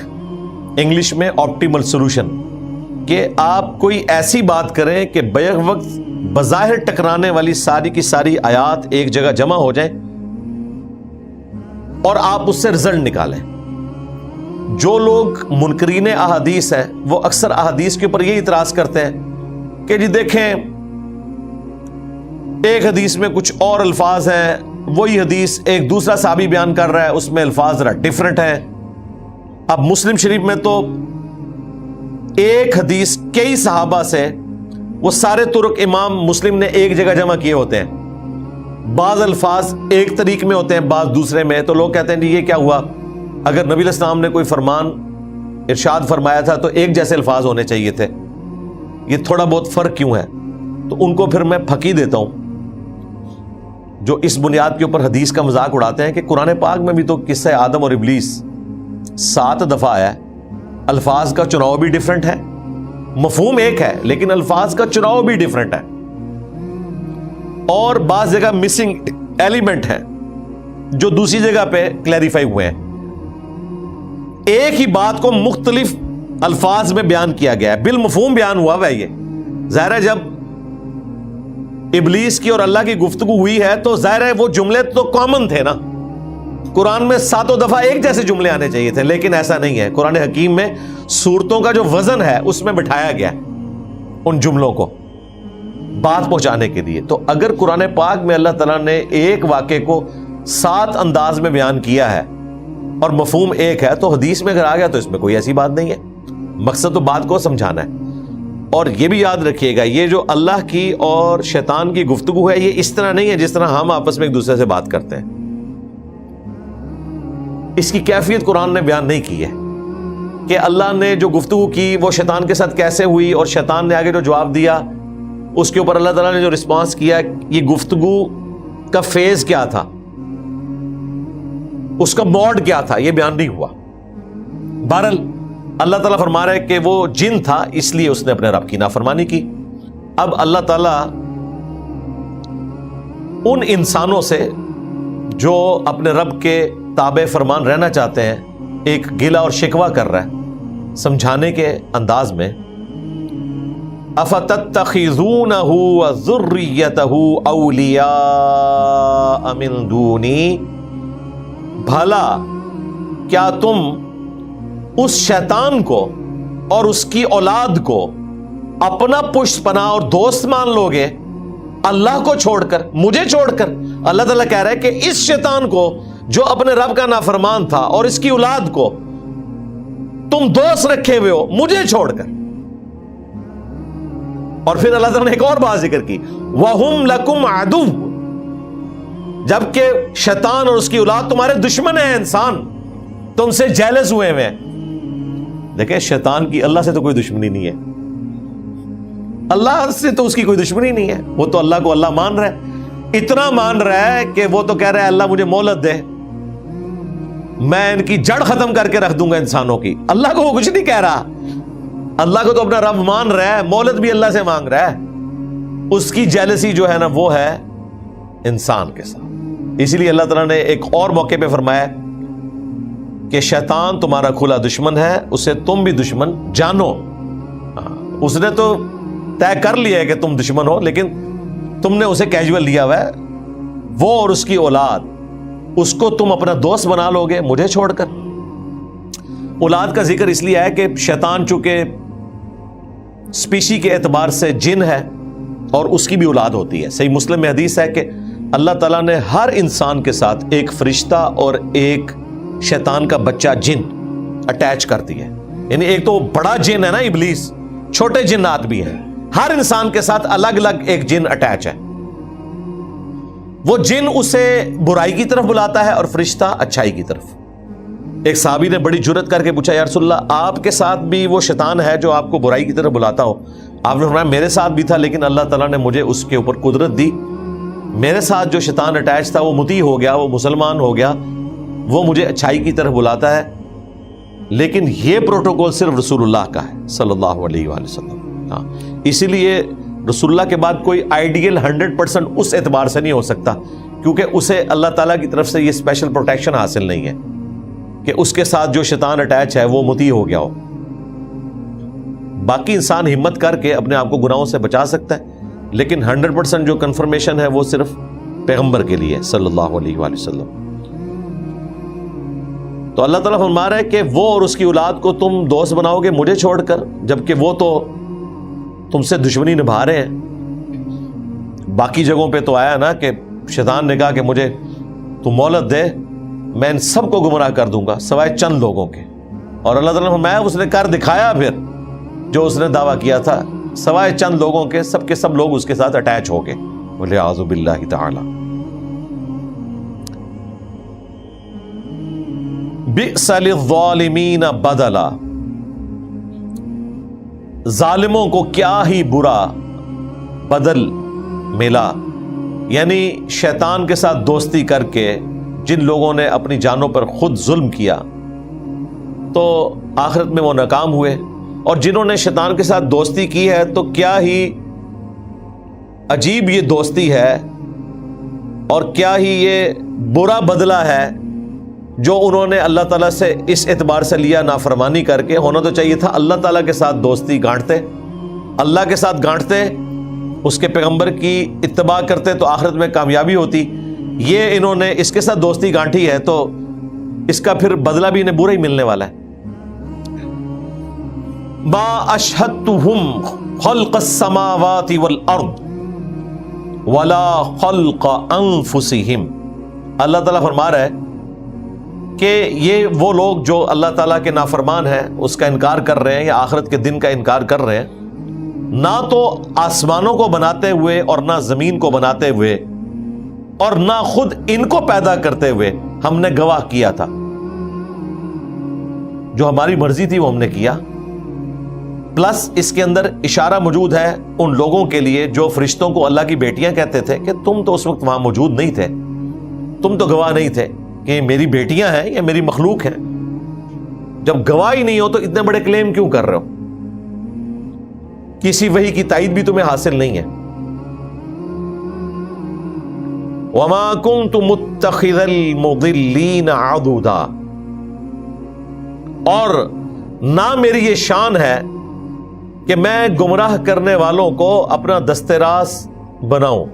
انگلش میں آپٹیمل سولوشن، کہ آپ کوئی ایسی بات کریں کہ بیک وقت بظاہر ٹکرانے والی ساری کی ساری آیات ایک جگہ جمع ہو جائیں اور آپ اس سے رزلٹ نکالیں. جو لوگ منکرین احادیث ہیں وہ اکثر احادیث کے اوپر یہ اعتراض کرتے ہیں کہ جی دیکھیں ایک حدیث میں کچھ اور الفاظ ہیں، وہی حدیث ایک دوسرا صحابی بیان کر رہا ہے، اس میں الفاظ ذرا ڈیفرنٹ ہیں. اب مسلم شریف میں تو ایک حدیث کئی صحابہ سے، وہ سارے طرق امام مسلم نے ایک جگہ جمع کیے ہوتے ہیں. بعض الفاظ ایک طریق میں ہوتے ہیں، بعض دوسرے میں. تو لوگ کہتے ہیں جی یہ کیا ہوا، اگر نبی علیہ السلام نے کوئی فرمان ارشاد فرمایا تھا تو ایک جیسے الفاظ ہونے چاہیے تھے، یہ تھوڑا بہت فرق کیوں ہے؟ تو ان کو پھر میں پھکی دیتا ہوں جو اس بنیاد کے اوپر حدیث کا مذاق اڑاتے ہیں کہ قرآن پاک میں بھی تو قصہ آدم اور ابلیس 7 دفعہ آیا ہے. الفاظ کا چناؤ بھی ڈیفرنٹ ہے، مفہوم ایک ہے لیکن الفاظ کا چناؤ بھی ڈیفرنٹ ہے، اور بعض جگہ مسنگ ایلیمنٹ ہیں جو دوسری جگہ پہ کلیریفائی ہوئے ہیں. ایک ہی بات کو مختلف الفاظ میں بیان کیا گیا ہے، بالمفہوم بیان ہوا ہے یہ. ظاہر ہے جب ابلیس کی اور اللہ کی گفتگو ہوئی ہے تو ظاہر ہے وہ جملے تو کامن تھے نا. قرآن میں 7 دفعہ ایک جیسے جملے آنے چاہیے تھے، لیکن ایسا نہیں ہے. قرآن حکیم میں سورتوں کا جو وزن ہے اس میں بٹھایا گیا ان جملوں کو بات پہنچانے کے لیے. تو اگر قرآن پاک میں اللہ تعالیٰ نے ایک واقعے کو 7 انداز میں بیان کیا ہے اور مفہوم ایک ہے، تو حدیث میں اگر آ گیا تو اس میں کوئی ایسی بات نہیں ہے. مقصد تو بات کو سمجھانا ہے. اور یہ بھی یاد رکھیے گا، یہ جو اللہ کی اور شیطان کی گفتگو ہے یہ اس طرح نہیں ہے جس طرح ہم آپس میں ایک دوسرے سے بات کرتے ہیں. اس کی کیفیت قرآن نے بیان نہیں کی ہے کہ اللہ نے جو گفتگو کی وہ شیطان کے ساتھ کیسے ہوئی اور شیطان نے آگے جو جواب دیا اس کے اوپر اللہ تعالیٰ نے جو رسپانس کیا، یہ گفتگو کا فیز کیا تھا، اس کا موڈ کیا تھا، یہ بیان نہیں ہوا. بہرحال اللہ تعالیٰ فرما رہے کہ وہ جن تھا اس لیے اس نے اپنے رب کی نافرمانی کی. اب اللہ تعالیٰ ان انسانوں سے جو اپنے رب کے تابع فرمان رہنا چاہتے ہیں ایک گلہ اور شکوہ کر رہا ہے سمجھانے کے انداز میں. افتتخذونہ وذریتہ اولیاء من دونی، بھلا کیا تم اس شیطان کو اور اس کی اولاد کو اپنا پشت پناہ اور دوست مان لوگے اللہ کو چھوڑ کر، مجھے چھوڑ کر. اللہ تعالیٰ کہہ رہا ہے کہ اس شیطان کو جو اپنے رب کا نافرمان تھا اور اس کی اولاد کو تم دوست رکھے ہوئے ہو مجھے چھوڑ کر. اور پھر اللہ تعالیٰ نے ایک اور بات ذکر کی، وَهُمْ لَكُمْ عَدُوٌّ، جبکہ شیطان اور اس کی اولاد تمہارے دشمن ہیں. انسان تم سے جیلس ہوئے ہیں. دیکھیں شیطان کی اللہ سے تو کوئی دشمنی نہیں ہے، اللہ سے تو اس کی کوئی دشمنی نہیں ہے. وہ تو اللہ کو اللہ مان رہا ہے، اتنا مان رہا ہے کہ وہ تو کہہ رہا ہے اللہ مجھے مہلت دے، میں ان کی جڑ ختم کر کے رکھ دوں گا انسانوں کی. اللہ کو وہ کچھ نہیں کہہ رہا، اللہ کو تو اپنا رب مان رہا ہے، مہلت بھی اللہ سے مانگ رہا ہے. اس کی جیلسی جو ہے نا وہ ہے انسان کے ساتھ. اسی لیے اللہ تعالیٰ نے ایک اور موقع پہ فرمایا کہ شیطان تمہارا کھلا دشمن ہے، اسے تم بھی دشمن جانو. اس نے تو طے کر لیا ہے کہ تم دشمن ہو، لیکن تم نے اسے کیجول لیا ہوا ہے. وہ اور اس کی اولاد، اس کو تم اپنا دوست بنا لو گے مجھے چھوڑ کر. اولاد کا ذکر اس لیے ہے کہ شیطان چونکہ سپیشی کے اعتبار سے جن ہے اور اس کی بھی اولاد ہوتی ہے. صحیح مسلم میں حدیث ہے کہ اللہ تعالیٰ نے ہر انسان کے ساتھ ایک فرشتہ اور ایک شیطان کا بچہ جن اٹیچ کر دیا ہے. یعنی ایک تو بڑا جن ہے نا ابلیس، چھوٹے جنات بھی ہیں. ہر انسان کے ساتھ الگ الگ ایک جن اٹیچ ہے. وہ جن اسے برائی کی طرف بلاتا ہے اور فرشتہ اچھائی کی طرف. ایک صحابی نے بڑی جرت کر کے پوچھا، یا رسول اللہ آپ کے ساتھ بھی وہ شیطان ہے جو آپ کو برائی کی طرف بلاتا ہو؟ آپ نے فرمایا میرے ساتھ بھی تھا، لیکن اللہ تعالیٰ نے مجھے اس کے اوپر قدرت دی. میرے ساتھ جو شیطان اٹیچ تھا وہ مطیع ہو گیا، وہ مسلمان ہو گیا، وہ مجھے اچھائی کی طرف بلاتا ہے. لیکن یہ پروٹوکول صرف رسول اللہ کا ہے صلی اللہ علیہ وآلہ وسلم. ہاں، اسی لیے رسول اللہ کے بعد کوئی آئیڈیل 100% اس اعتبار سے نہیں ہو سکتا، کیونکہ اسے اللہ تعالیٰ کی طرف سے یہ اسپیشل پروٹیکشن حاصل نہیں ہے کہ اس کے ساتھ جو شیطان اٹیچ ہے وہ مطیع ہو گیا ہو. باقی انسان ہمت کر کے اپنے آپ کو گناہوں سے بچا سکتا ہے، لیکن 100% جو کنفرمیشن ہے وہ صرف پیغمبر کے لیے صلی اللہ علیہ وآلہ وسلم. تو اللہ تعالیٰ فرما رہا ہے کہ وہ اور اس کی اولاد کو تم دوست بناؤ گے مجھے چھوڑ کر، جبکہ وہ تو تم سے دشمنی نبھا رہے ہیں. باقی جگہوں پہ تو آیا نا کہ شیطان نے کہا کہ مجھے تو مہلت دے، میں ان سب کو گمراہ کر دوں گا سوائے چند لوگوں کے. اور اللہ تعالیٰ نے فرمایا اس نے کر دکھایا پھر جو اس نے دعویٰ کیا تھا، سوائے چند لوگوں کے سب لوگ اس کے ساتھ اٹیچ ہو گئے. وَلِعَاذُ بِاللَّهِ تَعَالَى. بِئْسَ لِلظَّالِمِينَ بَدَلًا، ظالموں کو کیا ہی برا بدل ملا. یعنی شیطان کے ساتھ دوستی کر کے جن لوگوں نے اپنی جانوں پر خود ظلم کیا تو آخرت میں وہ ناکام ہوئے، اور جنہوں نے شیطان کے ساتھ دوستی کی ہے تو کیا ہی عجیب یہ دوستی ہے اور کیا ہی یہ برا بدلہ ہے جو انہوں نے اللہ تعالیٰ سے اس اعتبار سے لیا. نافرمانی کر کے ہونا تو چاہیے تھا اللہ تعالیٰ کے ساتھ دوستی گانٹتے، اللہ کے ساتھ گانٹتے، اس کے پیغمبر کی اتباع کرتے تو آخرت میں کامیابی ہوتی. یہ انہوں نے اس کے ساتھ دوستی گانٹھی ہے تو اس کا پھر بدلہ بھی انہیں برا ہی ملنے والا ہے. ما اشہدتہم خلق السماوات والارض ولا خلق انفسہم. اللہ تعالیٰ فرما رہا ہے کہ یہ وہ لوگ جو اللہ تعالیٰ کے نافرمان ہیں، اس کا انکار کر رہے ہیں یا آخرت کے دن کا انکار کر رہے ہیں، نہ تو آسمانوں کو بناتے ہوئے اور نہ زمین کو بناتے ہوئے اور نہ خود ان کو پیدا کرتے ہوئے ہم نے گواہ کیا تھا. جو ہماری مرضی تھی وہ ہم نے کیا. پلس اس کے اندر اشارہ موجود ہے ان لوگوں کے لیے جو فرشتوں کو اللہ کی بیٹیاں کہتے تھے کہ تم تو اس وقت وہاں موجود نہیں تھے، تم تو گواہ نہیں تھے کہ یہ میری بیٹیاں ہیں یا میری مخلوق ہیں. جب گواہ ہی نہیں ہو تو اتنے بڑے کلیم کیوں کر رہے ہو؟ کسی وحی کی تائید بھی تمہیں حاصل نہیں ہے. وَمَا كُنْتُ مُتَّخِذَ الْمُضِلِّينَ عَضُدًا، اور نہ میری یہ شان ہے کہ میں گمراہ کرنے والوں کو اپنا دست راست بناؤں.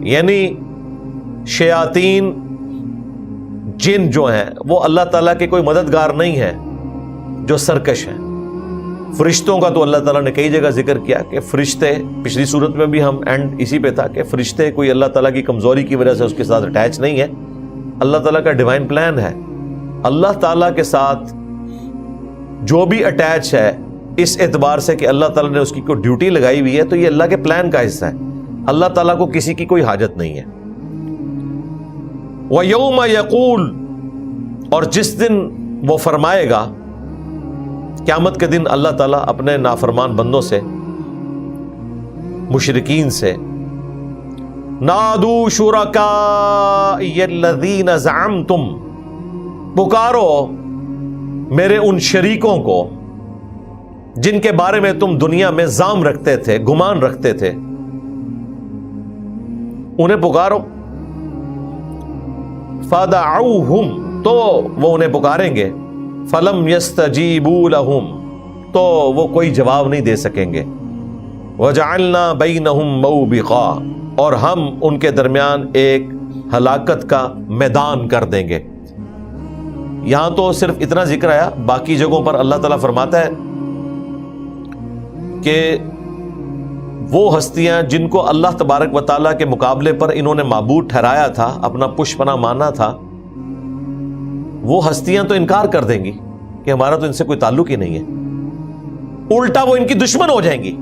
یعنی شیاطین جن جو ہیں وہ اللہ تعالیٰ کے کوئی مددگار نہیں ہیں جو سرکش ہیں. فرشتوں کا تو اللہ تعالیٰ نے کئی جگہ ذکر کیا کہ فرشتے، پچھلی صورت میں بھی ہم اینڈ اسی پہ تھا کہ فرشتے کوئی اللہ تعالیٰ کی کمزوری کی وجہ سے اس کے ساتھ اٹیچ نہیں ہے. اللہ تعالیٰ کا ڈیوائن پلان ہے. اللہ تعالیٰ کے ساتھ جو بھی اٹیچ ہے اس اعتبار سے کہ اللہ تعالیٰ نے اس کی کوئی ڈیوٹی لگائی ہوئی ہے تو یہ اللہ کے پلان کا حصہ ہے. اللہ تعالیٰ کو کسی کی کوئی حاجت نہیں ہے. وَيَوْمَ يَقُولُ، اور جس دن وہ فرمائے گا، قیامت کے دن اللہ تعالیٰ اپنے نافرمان بندوں سے، مشرکین سے، نادوا شرکائی الذین زعمتم، پکارو میرے ان شریکوں کو جن کے بارے میں تم دنیا میں زعم رکھتے تھے، گمان رکھتے تھے، انہیں پکارو. فَدَعَوْهُمْ، تو وہ انہیں پکاریں گے. فَلَمْ يَسْتَجِيبُوا لَهُمْ، تو وہ کوئی جواب نہیں دے سکیں گے. وَجَعَلْنَا بَيْنَهُمْ مَوْبِقًا، اور ہم ان کے درمیان ایک ہلاکت کا میدان کر دیں گے. یہاں تو صرف اتنا ذکر آیا، باقی جگہوں پر اللہ تعالیٰ فرماتا ہے کہ وہ ہستیاں جن کو اللہ تبارک و تعالیٰ کے مقابلے پر انہوں نے معبود ٹھہرایا تھا، اپنا پش پناہ مانا تھا، وہ ہستیاں تو انکار کر دیں گی کہ ہمارا تو ان سے کوئی تعلق ہی نہیں ہے. الٹا وہ ان کی دشمن ہو جائیں گی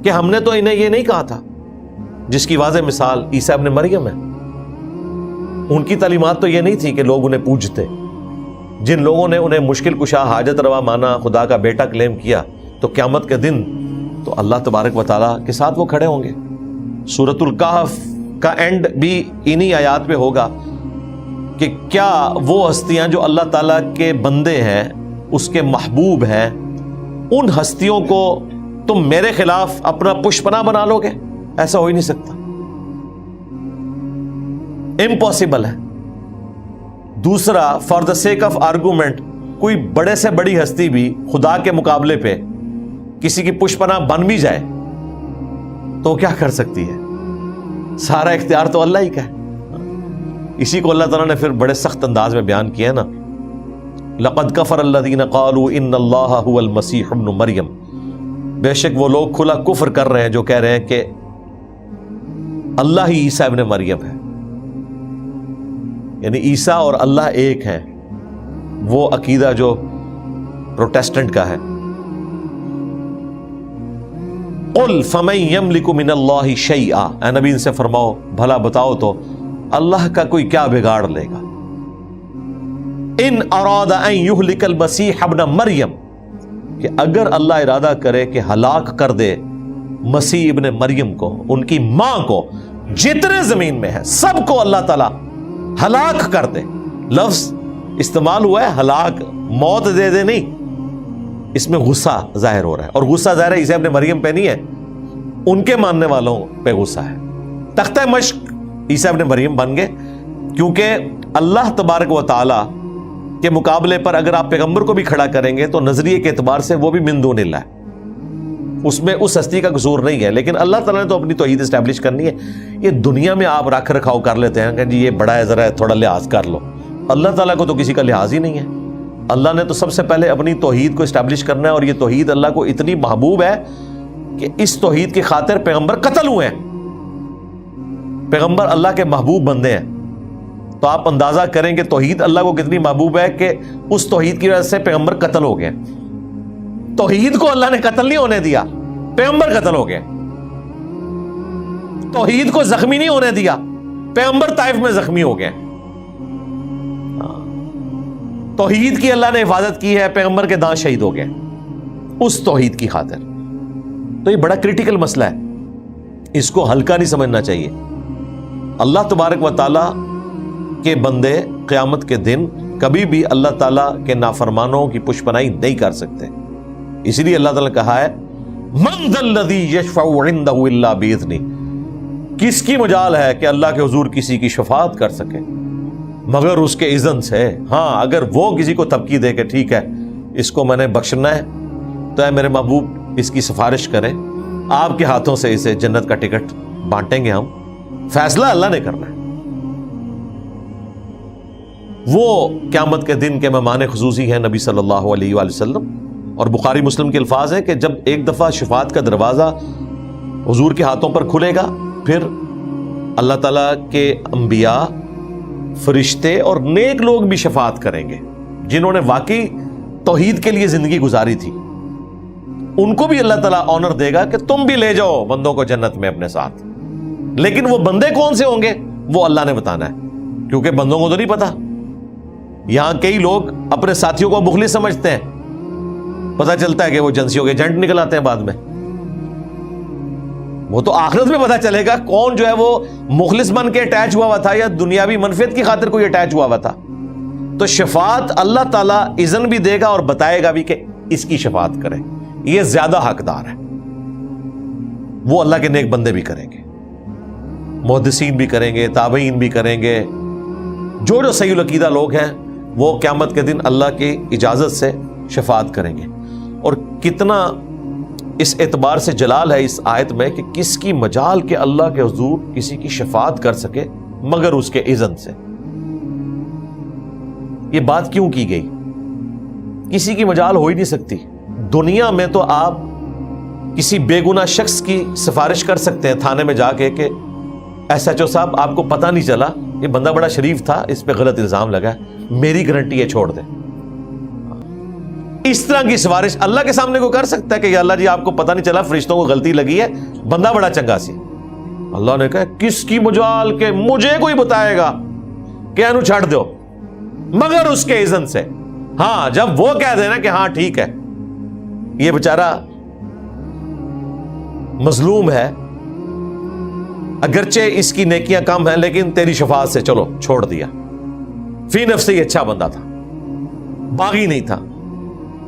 کہ ہم نے تو انہیں یہ نہیں کہا تھا. جس کی واضح مثال عیسیٰ ابن مریم ہے. ان کی تعلیمات تو یہ نہیں تھی کہ لوگ انہیں پوجتے. جن لوگوں نے انہیں مشکل کشا، حاجت روا مانا، خدا کا بیٹا کلیم کیا، تو قیامت کے دن تو اللہ تبارک و تعالیٰ کے ساتھ وہ کھڑے ہوں گے. سورۃ الکہف کا اینڈ بھی انہی آیات پہ ہوگا کہ کیا وہ ہستیاں جو اللہ تعالیٰ کے بندے ہیں، اس کے محبوب ہیں، ان ہستیوں کو تم میرے خلاف اپنا پشپنا بنا لو گے؟ ایسا ہو ہی نہیں سکتا، امپاسبل ہے. دوسرا، for the sake of argument, کوئی بڑے سے بڑی ہستی بھی خدا کے مقابلے پہ کسی کی پشپنا بن بھی جائے تو کیا کر سکتی ہے؟ سارا اختیار تو اللہ ہی کا ہے. اسی کو اللہ تعالیٰ نے پھر بڑے سخت انداز میں بیان کیا نا، لقد کفر الذین قالوا ان اللہ هو المسیح ابن مریم، بے شک وہ لوگ کھلا کفر کر رہے ہیں جو کہہ رہے ہیں کہ اللہ ہی عیسیٰ ابن مریم ہے، یعنی عیسیٰ اور اللہ ایک ہیں. وہ عقیدہ جو پروٹیسٹنٹ کا ہے. قل فمن یملک من اللہ شیئا، اے نبی ان سے فرماؤ بھلا بتاؤ تو اللہ کا کوئی کیا بگاڑ لے گا. ان اراد ان یہلک المسیح ابن مریم، کہ اگر اللہ ارادہ کرے کہ ہلاک کر دے مسیح ابن مریم کو، ان کی ماں کو، جتنے زمین میں ہیں سب کو اللہ تعالی ہلاک کر دے. لفظ استعمال ہوا ہے ہلاک، موت دے دے نہیں. اس میں غصہ ظاہر ہو رہا ہے، اور غصہ ظاہر ہے عیسیٰ ابن مریم پہ نہیں ہے، ان کے ماننے والوں پہ غصہ ہے. تختہ مشق عیسیٰ ابن مریم بن گئے، کیونکہ اللہ تبارک و تعالی کے مقابلے پر اگر آپ پیغمبر کو بھی کھڑا کریں گے تو نظریے کے اعتبار سے وہ بھی من دون اللہ ہے. اس میں اس ہستی کا قصور نہیں ہے، لیکن اللہ تعالیٰ نے تو اپنی توحید اسٹیبلش کرنی ہے۔ یہ دنیا میں آپ رکھ رکھاؤ کر لیتے ہیں کہ جی یہ بڑا ہے ذرا تھوڑا لحاظ کر لو، اللہ تعالیٰ کو تو کسی کا لحاظ ہی نہیں ہے۔ اللہ نے تو سب سے پہلے اپنی توحید کو اسٹیبلش کرنا ہے، اور یہ توحید اللہ کو اتنی محبوب ہے کہ اس توحید کی خاطر پیغمبر قتل ہوئے ہیں۔ پیغمبر اللہ کے محبوب بندے ہیں، تو آپ اندازہ کریں کہ توحید اللہ کو کتنی محبوب ہے کہ اس توحید کی وجہ سے پیغمبر قتل ہو گئے۔ توحید کو اللہ نے قتل نہیں ہونے دیا، پیغمبر قتل ہو گئے۔ توحید کو زخمی نہیں ہونے دیا، پیغمبر طائف میں زخمی ہو گئے۔ توحید کی اللہ نے حفاظت کی ہے، پیغمبر کے دانت شہید ہو گئے اس توحید کی خاطر۔ تو یہ بڑا کریٹیکل مسئلہ ہے، اس کو ہلکا نہیں سمجھنا چاہیے۔ اللہ تبارک و تعالیٰ کے بندے قیامت کے دن کبھی بھی اللہ تعالیٰ کے نافرمانوں کی پشپنائی نہیں کر سکتے، اسی لیے اللہ تعالیٰ نے کہا ہے من ذا الذی یشفع عندہ الا باذنہ، کس کی مجال ہے کہ اللہ کے حضور کسی کی شفاعت کر سکے مگر اس کے اذن سے۔ ہاں اگر وہ کسی کو تبکی دے کہ ٹھیک ہے اس کو میں نے بخشنا ہے تو اے میرے محبوب اس کی سفارش کریں، آپ کے ہاتھوں سے اسے جنت کا ٹکٹ بانٹیں گے ہم، فیصلہ اللہ نے کرنا ہے۔ وہ قیامت کے دن کے مہمان خصوصی ہیں نبی صلی اللہ علیہ وآلہ وسلم، اور بخاری مسلم کے الفاظ ہیں کہ جب ایک دفعہ شفاعت کا دروازہ حضور کے ہاتھوں پر کھلے گا، پھر اللہ تعالیٰ کے انبیاء، فرشتے اور نیک لوگ بھی شفاعت کریں گے جنہوں نے واقعی توحید کے لیے زندگی گزاری تھی، ان کو بھی اللہ تعالیٰ آنر دے گا کہ تم بھی لے جاؤ بندوں کو جنت میں اپنے ساتھ۔ لیکن وہ بندے کون سے ہوں گے وہ اللہ نے بتانا ہے، کیونکہ بندوں کو تو نہیں پتا۔ یہاں کئی لوگ اپنے ساتھیوں کو مخلص سمجھتے ہیں، پتہ چلتا ہے کہ وہ ایجنسیوں کے ایجنٹ نکل آتے ہیں بعد میں۔ وہ تو آخرت میں پتہ چلے گا کون جو ہے وہ مخلص بن کے اٹیچ ہوا تھا یا دنیاوی منفعت کی خاطر کوئی اٹیچ ہوا تھا۔ تو شفاعت اللہ تعالیٰ اذن بھی دے گا اور بتائے گا بھی کہ اس کی شفاعت کرے، یہ زیادہ حقدار ہے۔ وہ اللہ کے نیک بندے بھی کریں گے، محدثین بھی کریں گے، تابعین بھی کریں گے، جو صحیح العقیدہ لوگ ہیں وہ قیامت کے دن اللہ کی اجازت سے شفاعت کریں گے۔ اور کتنا اس اعتبار سے جلال ہے اس آیت میں کہ کس کی مجال کہ اللہ کے حضور کسی کی شفاعت کر سکے مگر اس کے اذن سے۔ یہ بات کیوں کی گئی؟ کسی کی مجال ہو ہی نہیں سکتی دنیا میں۔ تو آپ کسی بے گناہ شخص کی سفارش کر سکتے ہیں تھانے میں جا کے کہ ایس ایچ او صاحب آپ کو پتہ نہیں چلا، یہ بندہ بڑا شریف تھا، اس پہ غلط الزام لگا ہے، میری گارنٹی ہے چھوڑ دیں۔ اس طرح کی سفارش اللہ کے سامنے کو کر سکتا ہے کہ یا اللہ جی آپ کو پتہ نہیں چلا، فرشتوں کو غلطی لگی ہے، بندہ بڑا چنگا سی۔ اللہ نے کہا کس کی مجال کہ مجھے کوئی بتائے گا کہ انو چھڑ دو مگر اس کے اذن سے۔ ہاں جب وہ کہہ دینا کہ ہاں ٹھیک ہے یہ بیچارہ مظلوم ہے، اگرچہ اس کی نیکیاں کم ہیں لیکن تیری شفاعت سے چلو چھوڑ دیا، فی نفس سے یہ اچھا بندہ تھا، باغی نہیں تھا،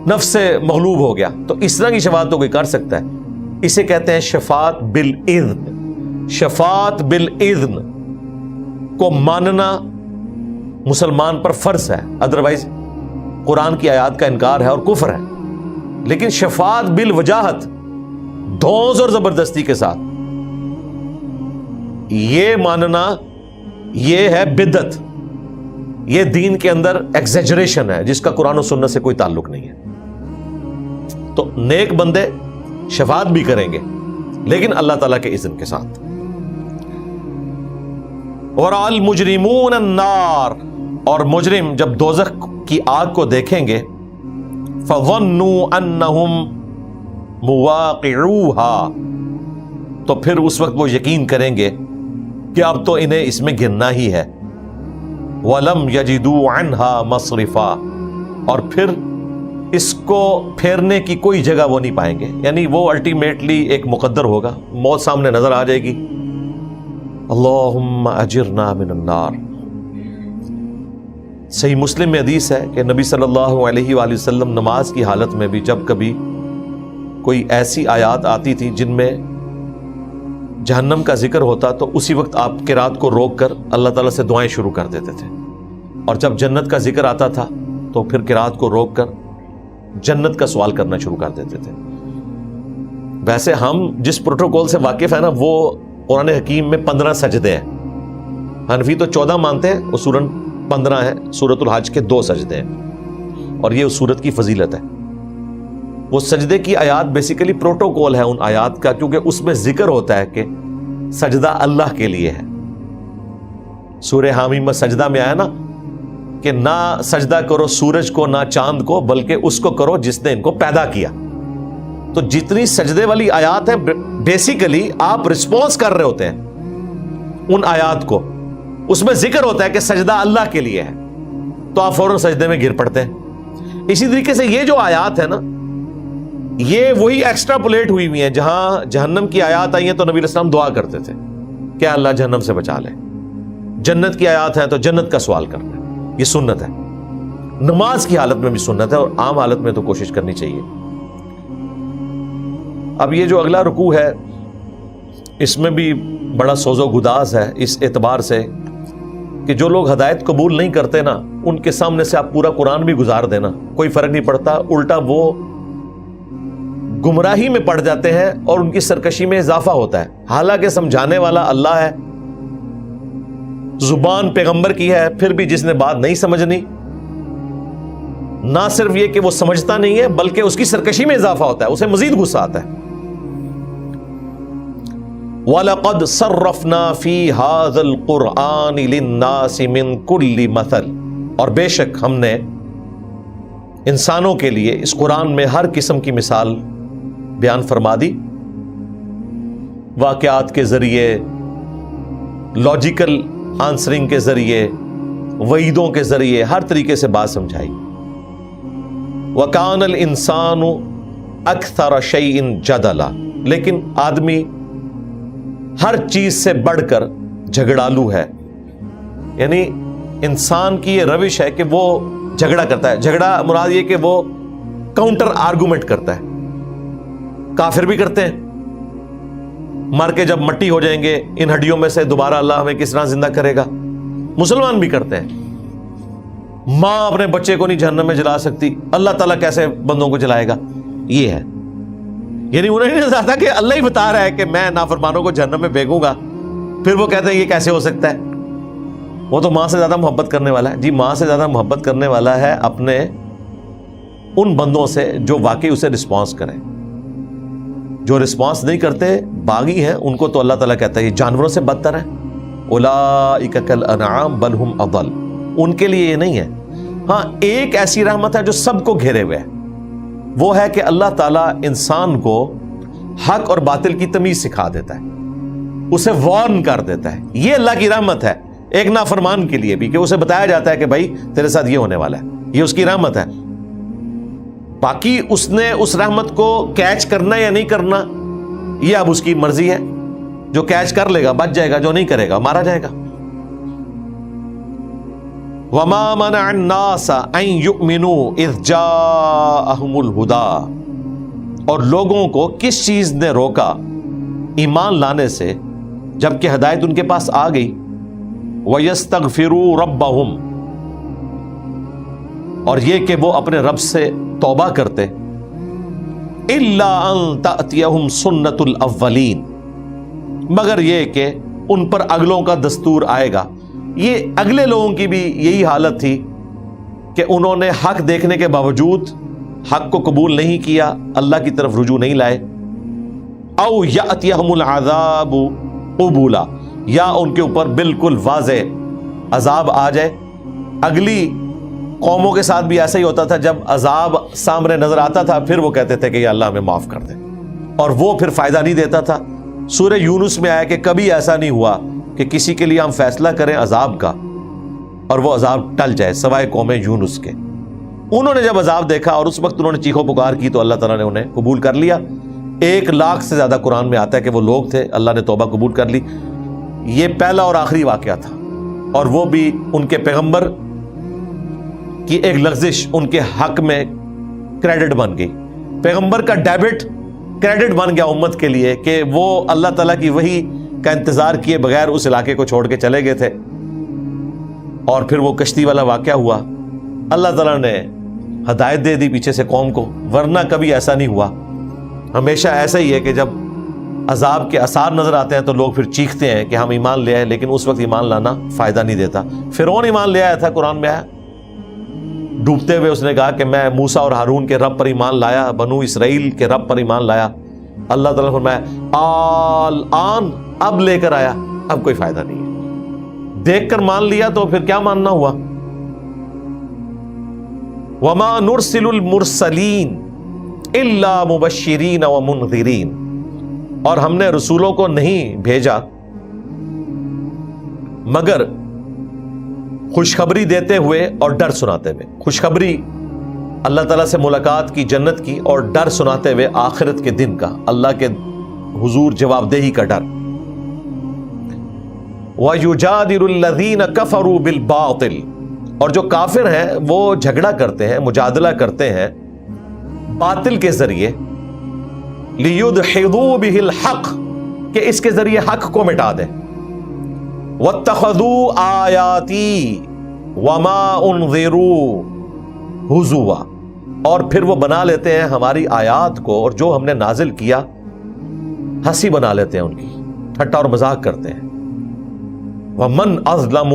نفس سے مغلوب ہو گیا، تو اس طرح کی شفاعت تو کوئی کر سکتا ہے۔ اسے کہتے ہیں شفاعت بالاذن۔ شفاعت بالاذن کو ماننا مسلمان پر فرض ہے، ادروائز قرآن کی آیات کا انکار ہے اور کفر ہے۔ لیکن شفاعت بالوجاہت، دھونس اور زبردستی کے ساتھ یہ ماننا، یہ ہے بدعت، یہ دین کے اندر ایگزیجریشن ہے جس کا قرآن و سنت سے کوئی تعلق نہیں ہے۔ تو نیک بندے شفاعت بھی کریں گے لیکن اللہ تعالیٰ کے اذن کے ساتھ۔ اور المجرمون النار، اور مجرم جب دوزخ کی آگ کو دیکھیں گے، فظنوا انہم مواقعوها، تو پھر اس وقت وہ یقین کریں گے کہ اب تو انہیں اس میں گرنا ہی ہے۔ وَلَمْ يَجِدُوا عَنْهَا مَصْرِفًا، اور پھر اس کو پھیرنے کی کوئی جگہ وہ نہیں پائیں گے، یعنی وہ الٹیمیٹلی ایک مقدر ہوگا، موت سامنے نظر آ جائے گی۔ اللہم اجرنا من النار۔ صحیح مسلم میں حدیث ہے کہ نبی صلی اللہ علیہ وآلہ وسلم نماز کی حالت میں بھی جب کبھی کوئی ایسی آیات آتی تھی جن میں جہنم کا ذکر ہوتا تو اسی وقت آپ قرات کو روک کر اللہ تعالیٰ سے دعائیں شروع کر دیتے تھے، اور جب جنت کا ذکر آتا تھا تو پھر قرات کو روک کر جنت کا سوال کرنا شروع کر دیتے تھے۔ ویسے ہم جس پروٹوکول سے واقف ہے نا وہ قرآن حکیم میں 15 سجدے ہیں. حنفی تو 14 مانتے ہیں, اصولاً 15 ہے. سورۃ الحج کے 2 سجدے ہیں اور یہ اس سورت کی فضیلت ہے. وہ سجدے کی آیات بیسیکلی پروٹوکول ہے ان آیات کا, کیونکہ اس میں ذکر ہوتا ہے کہ سجدہ اللہ کے لیے ہے. سورہ حامیم میں سجدہ میں آیا نا کہ نہ سجدہ کرو سورج کو نہ چاند کو, بلکہ اس کو کرو جس نے ان کو پیدا کیا. تو جتنی سجدے والی آیات ہیں بیسیکلی آپ رسپانس کر رہے ہوتے ہیں ان آیات کو. اس میں ذکر ہوتا ہے کہ سجدہ اللہ کے لیے ہے تو آپ فوراً سجدے میں گر پڑتے ہیں. اسی طریقے سے یہ جو آیات ہے نا یہ وہی ایکسٹراپولیٹ ہوئی ہوئی ہیں. جہاں جہنم کی آیات آئی ہیں تو نبی علیہ السلام دعا کرتے تھے کہ اللہ جہنم سے بچا لے. جنت کی آیات ہیں تو جنت کا سوال کرنا, یہ سنت ہے. نماز کی حالت میں بھی سنت ہے اور عام حالت میں تو کوشش کرنی چاہیے. اب یہ جو اگلا رکوع ہے اس میں بھی بڑا سوز و گداز ہے اس اعتبار سے کہ جو لوگ ہدایت قبول نہیں کرتے نا ان کے سامنے سے آپ پورا قرآن بھی گزار دینا کوئی فرق نہیں پڑتا, الٹا وہ گمراہی میں پڑ جاتے ہیں اور ان کی سرکشی میں اضافہ ہوتا ہے. حالانکہ سمجھانے والا اللہ ہے, زبان پیغمبر کی ہے, پھر بھی جس نے بات نہیں سمجھنی نہ صرف یہ کہ وہ سمجھتا نہیں ہے بلکہ اس کی سرکشی میں اضافہ ہوتا ہے, اسے مزید غصہ آتا ہے. وَلَقَدْ صَرَّفْنَا فِي هَذَا الْقُرْآنِ لِلنَّاسِ مِنْ كُلِّ مَثَلٍ, اور بے شک ہم نے انسانوں کے لیے اس قرآن میں ہر قسم کی مثال بیان فرما دی. واقعات کے ذریعے, لاجیکل آنسرنگ کے ذریعے, وعیدوں کے ذریعے, ہر طریقے سے بات سمجھائی. وَكَانَ الْإِنسَانُ أَكْثَرَ شَيْءٍ جَدَلًا, لیکن آدمی ہر چیز سے بڑھ کر جھگڑالو ہے. یعنی انسان کی یہ روش ہے کہ وہ جھگڑا کرتا ہے. جھگڑا مراد یہ کہ وہ کاؤنٹر آرگومنٹ کرتا ہے. کافر بھی کرتے ہیں, مر کے جب مٹی ہو جائیں گے ان ہڈیوں میں سے دوبارہ اللہ ہمیں کس طرح زندہ کرے گا. مسلمان بھی کرتے ہیں. ماں اپنے بچے کو نہیں جہنم میں جلا سکتی, اللہ تعالیٰ کیسے بندوں کو جلائے گا. یہ ہے, یعنی انہیں نہیں نظر کہ اللہ ہی بتا رہا ہے کہ میں نافرمانوں کو جہنم میں پھینکوں گا, پھر وہ کہتے ہیں یہ کیسے ہو سکتا ہے. وہ تو ماں سے زیادہ محبت کرنے والا ہے. جی ماں سے زیادہ محبت کرنے والا ہے اپنے ان بندوں سے جو واقعی اسے رسپانس کریں. جو رسپانس نہیں کرتے باغی ہیں ان کو تو اللہ تعالیٰ کہتا ہے یہ جانوروں سے بدتر ہیں. اولئک کالانعام بل ہم اضل, ان کے لیے یہ نہیں ہے. ہاں ایک ایسی رحمت ہے جو سب کو گھیرے ہوئے ہے, وہ ہے کہ اللہ تعالیٰ انسان کو حق اور باطل کی تمیز سکھا دیتا ہے, اسے وارن کر دیتا ہے. یہ اللہ کی رحمت ہے ایک نافرمان کے لیے بھی کہ اسے بتایا جاتا ہے کہ بھائی تیرے ساتھ یہ ہونے والا ہے. یہ اس کی رحمت ہے. باقی اس نے اس رحمت کو کیچ کرنا یا نہیں کرنا یہ اب اس کی مرضی ہے. جو کیچ کر لے گا بچ جائے گا, جو نہیں کرے گا مارا جائے گا. وَمَا مَنَعَ النَّاسَ أَن يُؤْمِنُوا إِذْ جَاءَهُمُ الْهُدَىٰ, اور لوگوں کو کس چیز نے روکا ایمان لانے سے جبکہ ہدایت ان کے پاس آ گئی. وَيَسْتَغْفِرُوا رَبَّهُمْ, اور یہ کہ وہ اپنے رب سے توبہ کرتے. إِلَّا أَن تَأْتِيَهُمْ سُنَّةُ الْأَوَّلِينَ, مگر یہ کہ ان پر اگلوں کا دستور آئے گا. یہ اگلے لوگوں کی بھی یہی حالت تھی کہ انہوں نے حق دیکھنے کے باوجود حق کو قبول نہیں کیا, اللہ کی طرف رجوع نہیں لائے. او یأتیہم العذاب قبولا, یا ان کے اوپر بالکل واضح عذاب آ جائے. اگلی قوموں کے ساتھ بھی ایسا ہی ہوتا تھا, جب عذاب سامنے نظر آتا تھا پھر وہ کہتے تھے کہ یا اللہ ہمیں معاف کر دے, اور وہ پھر فائدہ نہیں دیتا تھا. سورہ یونس میں آیا کہ کبھی ایسا نہیں ہوا کہ کسی کے لیے ہم فیصلہ کریں عذاب کا اور وہ عذاب ٹل جائے سوائے قوم یونس کے. انہوں نے جب عذاب دیکھا اور اس وقت انہوں نے چیخو پکار کی تو اللہ تعالیٰ نے انہیں قبول کر لیا. 1,00,000 سے زیادہ قرآن میں آتا ہے کہ وہ لوگ تھے, اللہ نے توبہ قبول کر لی. یہ پہلا اور آخری واقعہ تھا, اور وہ بھی ان کے پیغمبر کی ایک لغزش ان کے حق میں کریڈٹ بن گئی. پیغمبر کا ڈیبٹ کریڈٹ بن گیا امت کے لیے کہ وہ اللہ تعالیٰ کی وحی کا انتظار کیے بغیر اس علاقے کو چھوڑ کے چلے گئے تھے. اور پھر وہ کشتی والا واقعہ ہوا, اللہ تعالیٰ نے ہدایت دے دی پیچھے سے قوم کو, ورنہ کبھی ایسا نہیں ہوا ہمیشہ ایسا ہی ہے کہ جب عذاب کے آثار نظر آتے ہیں تو لوگ پھر چیختے ہیں کہ ہم ایمان لے آئے، لیکن اس وقت ایمان لانا فائدہ نہیں دیتا۔ فرعون ایمان لے آیا تھا، قرآن میں آیا، ڈوبتے ہوئے اس نے کہا کہ میں موسیٰ اور ہارون کے رب پر ایمان لایا، بنو اسرائیل کے رب پر ایمان لایا۔ اللہ تعالیٰ نے فرمایا الآن، اب لے کر آیا، اب کوئی فائدہ نہیں ہے۔ دیکھ کر مان لیا تو پھر کیا ماننا ہوا؟ وما نرسل المرسلین الا مبشرین ومنذرین، اور ہم نے رسولوں کو نہیں بھیجا مگر خوشخبری دیتے ہوئے اور ڈر سناتے ہوئے۔ خوشخبری اللہ تعالیٰ سے ملاقات کی، جنت کی، اور ڈر سناتے ہوئے آخرت کے دن کا، اللہ کے حضور جواب دہی کا ڈر۔ وَيُجَادِلُ الَّذِينَ كَفَرُوا بِالْبَاطِلِ، اور جو کافر ہیں وہ جھگڑا کرتے ہیں، مجادلہ کرتے ہیں باطل کے ذریعے، لِيُدْحِضُوا بِهِ الْحَقِّ، کہ اس کے ذریعے حق کو مٹا دیں۔ وَاتَّخَذُوا آيَاتِي وَمَا أُنذِرُوا هُزُوًا، اور پھر وہ بنا لیتے ہیں ہماری آیات کو اور جو ہم نے نازل کیا ہنسی بنا لیتے ہیں، ان کی ٹھٹا اور مذاق کرتے ہیں۔ وَمَنْ أَظْلَمُ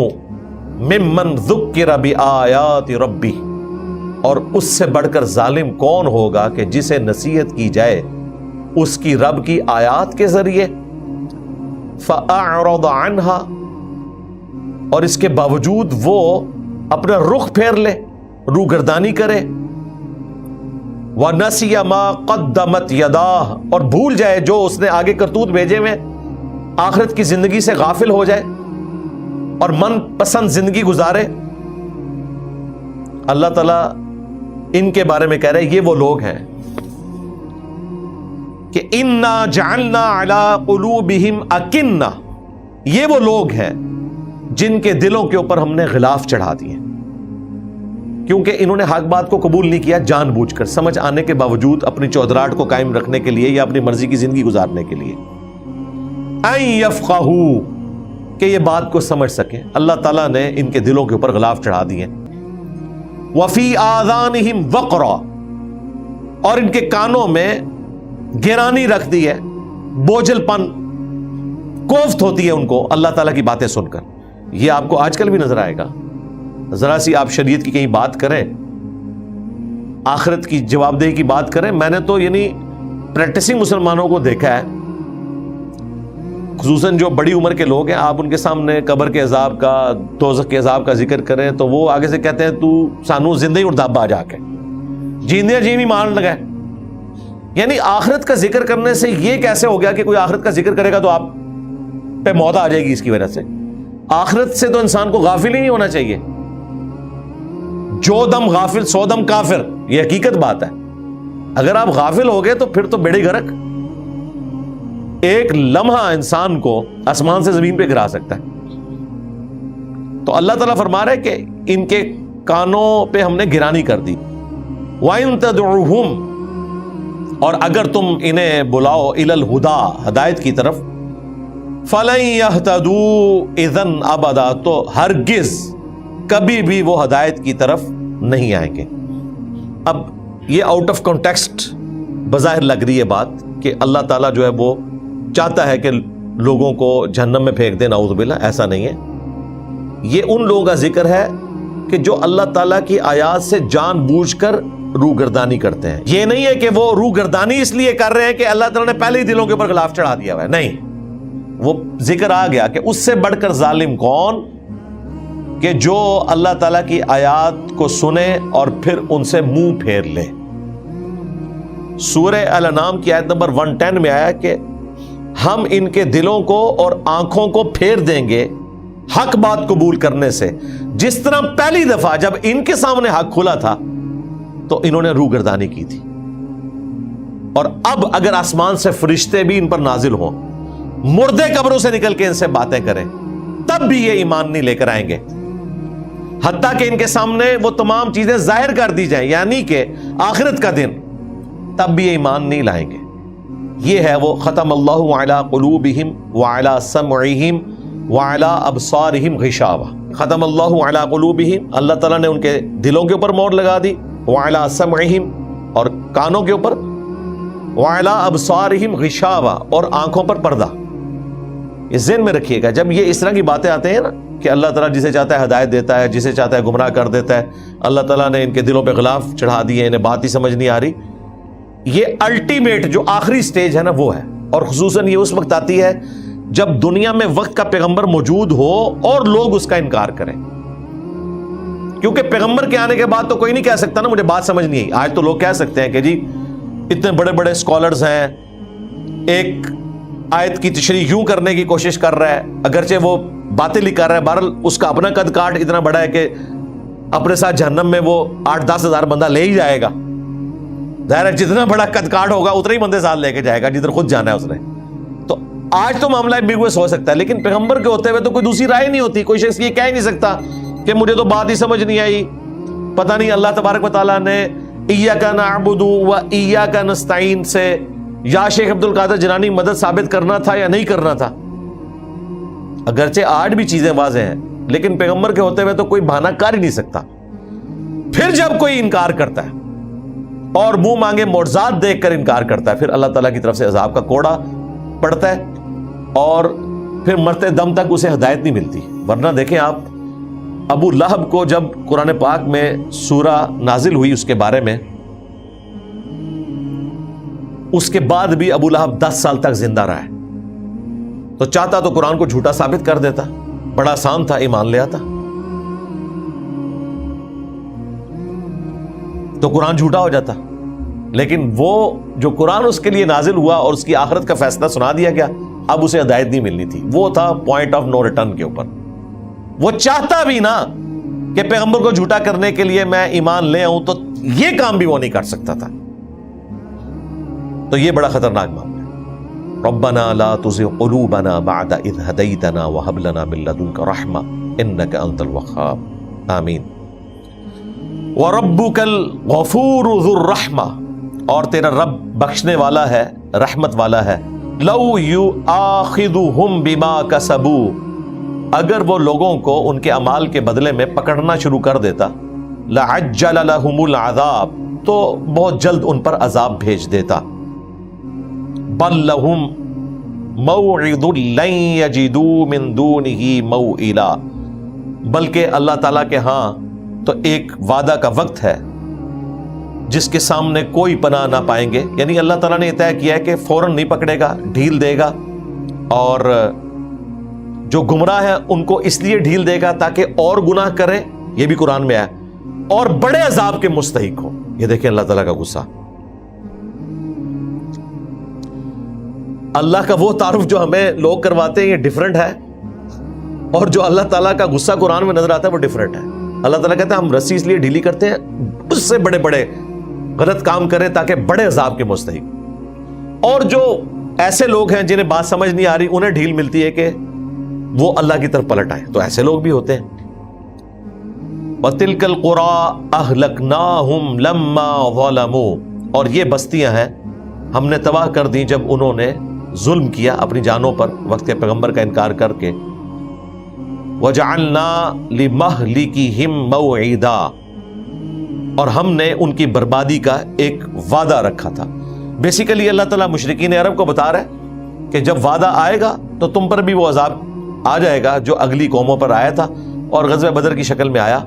مِمَّنْ ذُكِّرَ بِآيَاتِ رَبِّهِ، اور اس سے بڑھ کر ظالم کون ہوگا کہ جسے نصیحت کی جائے اس کی رب کی آیات کے ذریعے، فَأَعْرَضَ عَنْهَا، اور اس کے باوجود وہ اپنا رخ پھیر لے، روگردانی کرے، وَنَسِيَ مَا قَدَّمَتْ يَدَاهُ، اور بھول جائے جو اس نے آگے کرتوت بھیجے ہوئے، آخرت کی زندگی سے غافل ہو جائے اور من پسند زندگی گزارے۔ اللہ تعالیٰ ان کے بارے میں کہہ رہے ہیں یہ وہ لوگ ہیں کہ اِنَّا جَعَلْنَا عَلَىٰ قُلُوبِهِمْ أَكِنَّةً، یہ وہ لوگ ہیں جن کے دلوں کے اوپر ہم نے غلاف چڑھا دیے، کیونکہ انہوں نے حق بات کو قبول نہیں کیا، جان بوجھ کر، سمجھ آنے کے باوجود اپنی چودراہٹ کو قائم رکھنے کے لیے یا اپنی مرضی کی زندگی گزارنے کے لیے۔ أَن يَفْقَهُوا، کہ یہ بات کو سمجھ سکیں، اللہ تعالیٰ نے ان کے دلوں کے اوپر غلاف چڑھا دیے۔ وَفِي آذَانِهِمْ وَقْرًا، اور ان کے کانوں میں گرانی رکھ دی ہے، بوجھل پن، کوفت ہوتی ہے ان کو اللہ تعالیٰ کی باتیں سن کر۔ یہ آپ کو آج کل بھی نظر آئے گا، ذرا سی آپ شریعت کی کہیں بات کریں، آخرت کی جواب دہی کی بات کریں، میں نے تو یعنی پریکٹسنگ مسلمانوں کو دیکھا ہے، خصوصاً جو بڑی عمر کے لوگ ہیں، آپ ان کے سامنے قبر کے عذاب کا، دوزخ کے عذاب کا ذکر کریں تو وہ آگے سے کہتے ہیں تو سانو زندہ ہی اڑدابا جا کے جیندے جی بھی مان لگا ہے۔ یعنی آخرت کا ذکر کرنے سے یہ کیسے ہو گیا کہ کوئی آخرت کا ذکر کرے گا تو آپ پہ موت آ جائے گی اس کی وجہ سے؟ آخرت سے تو انسان کو غافل ہی نہیں ہونا چاہیے، جو دم غافل سو دم کافر، یہ حقیقت بات ہے۔ اگر آپ غافل ہو گئے تو پھر تو بیڑی غرق، ایک لمحہ انسان کو آسمان سے زمین پہ گرا سکتا ہے۔ تو اللہ تعالیٰ فرما رہے کہ ان کے کانوں پہ ہم نے گرانی کر دی۔ وَإِن تَدْعُوهُمْ، اور اگر تم انہیں بلاؤ إِلَى الْهُدَى، ہدایت کی طرف، فَلَن يَهْتَدُوا إِذًا أَبَدًا، تو ہرگز کبھی بھی وہ ہدایت کی طرف نہیں آئیں گے۔ اب یہ آؤٹ آف کانٹیکسٹ بظاہر لگ رہی ہے بات کہ اللہ تعالیٰ جو ہے وہ چاہتا ہے کہ لوگوں کو جہنم میں پھینک دے، نعوذ باللہ، ایسا نہیں ہے۔ یہ ان لوگوں کا ذکر ہے کہ جو اللہ تعالیٰ کی آیات سے جان بوجھ کر روگردانی کرتے ہیں۔ یہ نہیں ہے کہ وہ روگردانی اس لیے کر رہے ہیں کہ اللہ تعالیٰ نے پہلے ہی دلوں کے اوپر غلاف چڑھا دیا ہوا ہے، نہیں، وہ ذکر آ گیا کہ اس سے بڑھ کر ظالم کون کہ جو اللہ تعالیٰ کی آیات کو سنے اور پھر ان سے منہ پھیر لے۔ سورہ الانعام کی آیت نمبر 110 میں آیا کہ ہم ان کے دلوں کو اور آنکھوں کو پھیر دیں گے حق بات قبول کرنے سے، جس طرح پہلی دفعہ جب ان کے سامنے حق کھلا تھا تو انہوں نے روگردانی کی تھی، اور اب اگر آسمان سے فرشتے بھی ان پر نازل ہوں، مردے قبروں سے نکل کے ان سے باتیں کریں، تب بھی یہ ایمان نہیں لے کر آئیں گے، حتیٰ کہ ان کے سامنے وہ تمام چیزیں ظاہر کر دی جائیں، یعنی کہ آخرت کا دن، تب بھی یہ ایمان نہیں لائیں گے۔ یہ ہے وہ ختم اللہ علی قلوبہم وعلی سمعہم وعلی ابصارہم غشاوہ، ختم اللہ علی قلوبہم، اللہ تعالیٰ نے ان کے دلوں کے اوپر مہر لگا دی، وعلی سمعہم، اور کانوں کے اوپر، وعلی ابصارہم غشاوہ، اور آنکھوں پر پردہ۔ یہ ذہن میں رکھیے گا، جب یہ اس طرح کی باتیں آتے ہیں نا کہ اللہ تعالیٰ جسے چاہتا ہے ہدایت دیتا ہے، جسے چاہتا ہے گمراہ کر دیتا ہے، اللہ تعالیٰ نے ان کے دلوں پہ غلاف چڑھا دیے، انہیں بات ہی سمجھ نہیں آ رہی، یہ الٹیمیٹ جو آخری سٹیج ہے نا وہ ہے۔ اور خصوصاً یہ اس وقت آتی ہے جب دنیا میں وقت کا پیغمبر موجود ہو اور لوگ اس کا انکار کریں، کیونکہ پیغمبر کے آنے کے بعد تو کوئی نہیں کہہ سکتا نا مجھے بات سمجھ نہیں آئی۔ آج تو لوگ کہہ سکتے ہیں کہ جی اتنے بڑے بڑے اسکالرز ہیں، ایک آیت کی تشریح یوں کرنے کی کوشش کر رہا ہے، اگرچہ وہ باتیں لکھ کر رہا ہے، بہرحال اس کا اپنا قد کاٹ اتنا بڑا ہے کہ اپنے ساتھ جہنم میں وہ 8-10 ہزار بندہ لے ہی جائے گا۔ ظاہر ہے جتنا بڑا قد کاٹ ہوگا اتنے ہی بندے ساتھ لے کے جائے گا جدھر خود جانا ہے اس نے۔ تو آج تو معاملہ ایمبیگوس ہو سکتا ہے، لیکن پیغمبر کے ہوتے ہوئے تو کوئی دوسری رائے نہیں ہوتی۔ کوئی شخص یہ کہہ ہی نہیں سکتا کہ مجھے تو بات ہی سمجھ نہیں آئی، پتہ نہیں اللہ تبارک و تعالیٰ نے ایاک نعبد و ایاک نستعین سے یا شیخ عبد القادر جیلانی مدد ثابت کرنا تھا یا نہیں کرنا تھا۔ اگرچہ آج بھی چیزیں واضح ہیں، لیکن پیغمبر کے ہوتے ہوئے تو کوئی بہانہ کر ہی نہیں سکتا۔ پھر جب کوئی انکار کرتا ہے اور منہ مانگے معجزات دیکھ کر انکار کرتا ہے، پھر اللہ تعالیٰ کی طرف سے عذاب کا کوڑا پڑتا ہے اور پھر مرتے دم تک اسے ہدایت نہیں ملتی۔ ورنہ دیکھیں آپ، ابو لہب کو جب قرآن پاک میں سورہ نازل ہوئی اس کے بارے میں، اس کے بعد بھی ابو لہب 10 سال تک زندہ رہا ہے۔ تو چاہتا تو قرآن کو جھوٹا ثابت کر دیتا، بڑا آسان تھا، ایمان لے آتا، تو قرآن جھوٹا ہو جاتا۔ لیکن وہ جو قرآن اس کے لیے نازل ہوا اور اس کی آخرت کا فیصلہ سنا دیا گیا، اب اسے ہدایت نہیں ملنی تھی، وہ تھا پوائنٹ آف نو ریٹرن کے اوپر۔ وہ چاہتا بھی نا کہ پیغمبر کو جھوٹا کرنے کے لیے میں ایمان لے آؤں، تو یہ کام بھی وہ نہیں کر سکتا تھا۔ تو یہ بڑا خطرناک معاملہ ہے۔ ربنا لا تزغ قلوبنا بعد اذ هديتنا وهب لنا من لدنك رحمة انك انت الوهاب آمین۔ وَرَبُّكَ الْغَفُورُ ذُو الرَّحْمَةِ، اور تیرا رب بخشنے والا ہے، رحمت والا ہے۔ لَوْ يُؤَاخِذُهُمْ بِمَا كَسَبُوا، اگر وہ لوگوں کو ان کے اعمال کے بدلے میں پکڑنا شروع کر دیتا، لَعَجَّلَ لَهُمُ الْعَذَابَ، تو بہت جلد ان پر عذاب بھیج دیتا۔ بَلْ لَهُمْ مَوْعِدٌ لَن يَجِدُوا مِن دُونِهِ مَوْئِلًا، بلکہ اللہ تعالیٰ کے ہاں تو ایک وعدہ کا وقت ہے جس کے سامنے کوئی پناہ نہ پائیں گے۔ یعنی اللہ تعالیٰ نے طے کیا ہے کہ فوراً نہیں پکڑے گا، ڈھیل دے گا، اور جو گمراہ ہیں ان کو اس لیے ڈھیل دے گا تاکہ اور گناہ کریں، یہ بھی قرآن میں آیا، اور بڑے عذاب کے مستحق ہو۔ یہ دیکھیں اللہ تعالیٰ کا غصہ۔ اللہ کا وہ تعارف جو ہمیں لوگ کرواتے ہیں یہ ڈیفرنٹ ہے، اور جو اللہ تعالیٰ کا غصہ قرآن میں نظر آتا ہے وہ ڈیفرنٹ ہے۔ اللہ تعالیٰ کہتا ہے ہم رسی اس لیے ڈھیلی کرتے ہیں اس سے بڑے بڑے غلط کام کریں تاکہ بڑے عذاب کے مستحق، اور جو ایسے لوگ ہیں جنہیں بات سمجھ نہیں آ رہی انہیں ڈھیل ملتی ہے کہ وہ اللہ کی طرف پلٹ آئے، تو ایسے لوگ بھی ہوتے ہیں۔ وَتِلْكَ الْقُرَىٰ أَهْلَكْنَاهُمْ لَمَّا ظَلَمُوا، اور یہ بستیاں ہیں ہم نے تباہ کر دی جب انہوں نے ظلم کیا اپنی جانوں پر وقت کے پیغمبر کا انکار کر کے۔ وَجَعَلْنَا لِمَهْلِكِهِمْ مَوْعِدًا، اور ہم نے ان کی بربادی کا ایک وعدہ رکھا تھا۔ بیسیکلی اللہ تعالیٰ مشرکین عرب کو بتا رہا ہے کہ جب وعدہ آئے گا تو تم پر بھی وہ عذاب آ جائے گا جو اگلی قوموں پر آیا تھا، اور غزوہ بدر کی شکل میں آیا،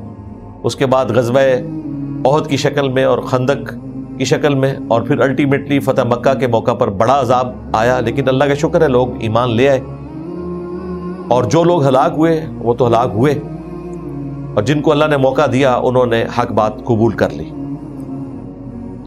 اس کے بعد غزوہ احد کی شکل میں اور خندق کی شکل میں، اور پھر الٹیمیٹلی فتح مکہ کے موقع پر بڑا عذاب آیا۔ لیکن اللہ کا شکر ہے لوگ ایمان لے آئے، اور جو لوگ ہلاک ہوئے وہ تو ہلاک ہوئے، اور جن کو اللہ نے موقع دیا انہوں نے حق بات قبول کر لی۔